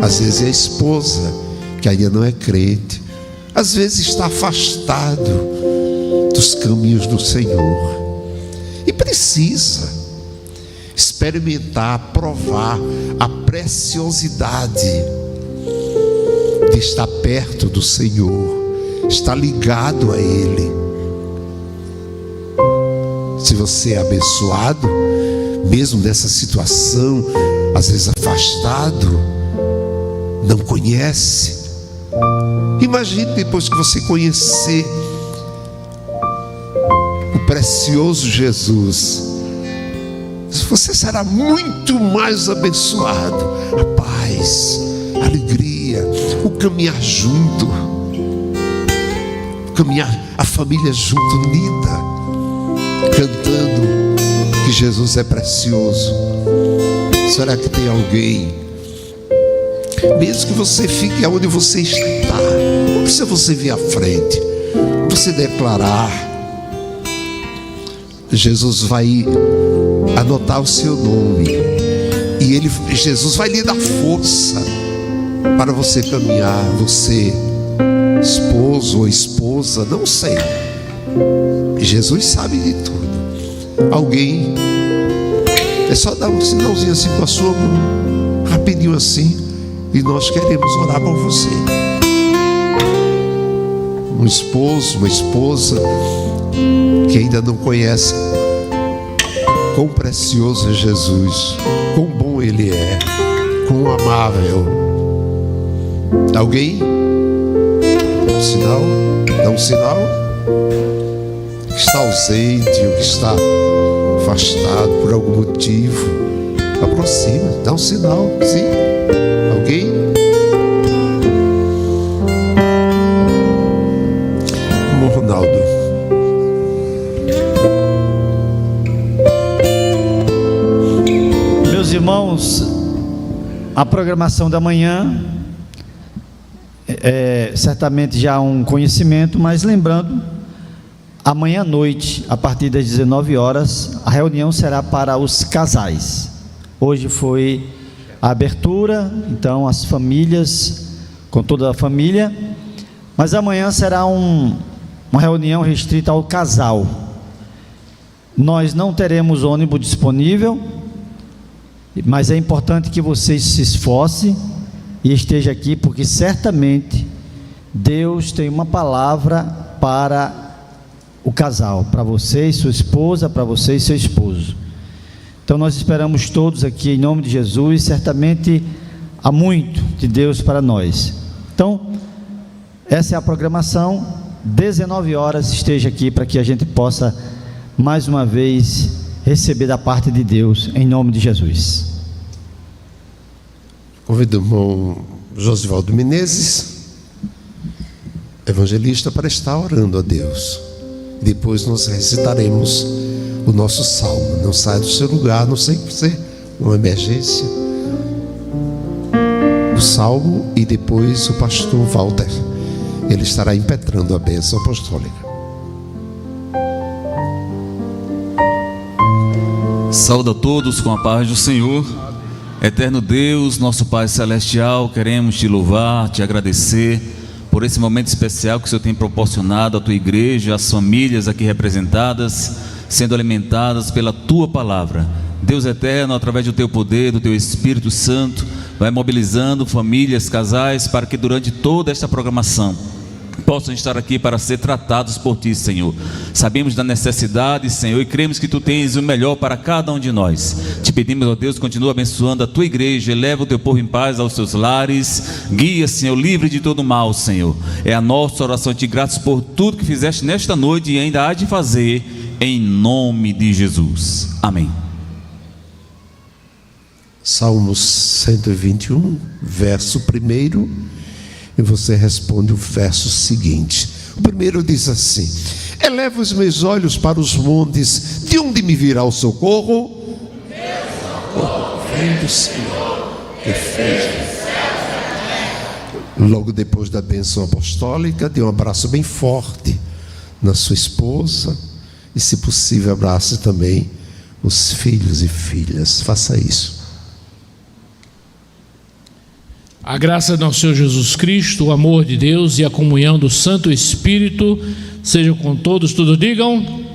às vezes é a esposa que ainda não é crente, às vezes está afastado dos caminhos do Senhor e precisa experimentar, provar a preciosidade de estar perto do Senhor, estar ligado a Ele. Se você é abençoado, mesmo nessa situação, às vezes afastado, não conhece, imagine depois que você conhecer o precioso Jesus, você será muito mais abençoado. A paz, a alegria, o caminhar junto, caminhar a família junto, unida, cantando que Jesus é precioso. Será que tem alguém, mesmo que você fique onde você está, não precisa você vir à frente, você declarar, Jesus vai anotar o seu nome e Jesus vai lhe dar força para você caminhar. Você, esposo ou esposa, não sei, Jesus sabe de tudo. Alguém, é só dar um sinalzinho assim com a sua mão, rapidinho assim, e nós queremos orar por você. um esposo, uma esposa que ainda não conhece quão precioso é Jesus, quão bom Ele é, quão amável. Alguém? Um sinal? Dá um sinal? Que está ausente ou que está afastado por algum motivo. Aproxima, dá um sinal, sim. Alguém? Ronaldo. Meus irmãos, a programação da manhã é certamente já um conhecimento, mas lembrando, amanhã à noite, a partir das 19 horas, a reunião será para os casais. Hoje foi a abertura, então as famílias, com toda a família, mas amanhã será uma reunião restrita ao casal. Nós não teremos ônibus disponível, mas é importante que vocês se esforcem e estejam aqui, porque certamente Deus tem uma palavra para o casal, para você e sua esposa, para você e seu esposo. Então nós esperamos todos aqui em nome de Jesus, certamente há muito de Deus para nós. Então, essa é a programação, 19 horas esteja aqui para que a gente possa mais uma vez receber da parte de Deus, em nome de Jesus. Convido o irmão Josivaldo Menezes, evangelista, para estar orando a Deus. Depois nós recitaremos o nosso salmo. Não sai do seu lugar, não sei você, uma emergência. O salmo e depois o pastor Walter, ele estará impetrando a bênção apostólica. Saúde a todos com a paz do Senhor. Eterno Deus, nosso Pai Celestial, queremos te louvar, te agradecer por esse momento especial que o Senhor tem proporcionado à tua igreja, às famílias aqui representadas, sendo alimentadas pela tua palavra. Deus eterno, através do teu poder, do teu Espírito Santo, vai mobilizando famílias, casais, para que durante toda esta programação possam estar aqui para ser tratados por ti, Senhor. Sabemos da necessidade, Senhor, e cremos que tu tens o melhor para cada um de nós. Te pedimos, ó Deus, continua abençoando a tua igreja, eleva o teu povo em paz aos seus lares, guia, Senhor, livre de todo mal, Senhor. É a nossa oração, te gratos por tudo que fizeste nesta noite e ainda há de fazer, em nome de Jesus. Amém. Salmos 121, verso 1, e você responde o verso seguinte. O primeiro diz assim: eleva os meus olhos para os montes, de onde me virá o socorro? Meu socorro vem do Senhor, que fez. Logo depois da bênção apostólica, dê um abraço bem forte na sua esposa, e se possível abrace também os filhos e filhas. Faça isso. A graça do nosso Senhor Jesus Cristo, o amor de Deus e a comunhão do Santo Espírito sejam com todos. Todos digam.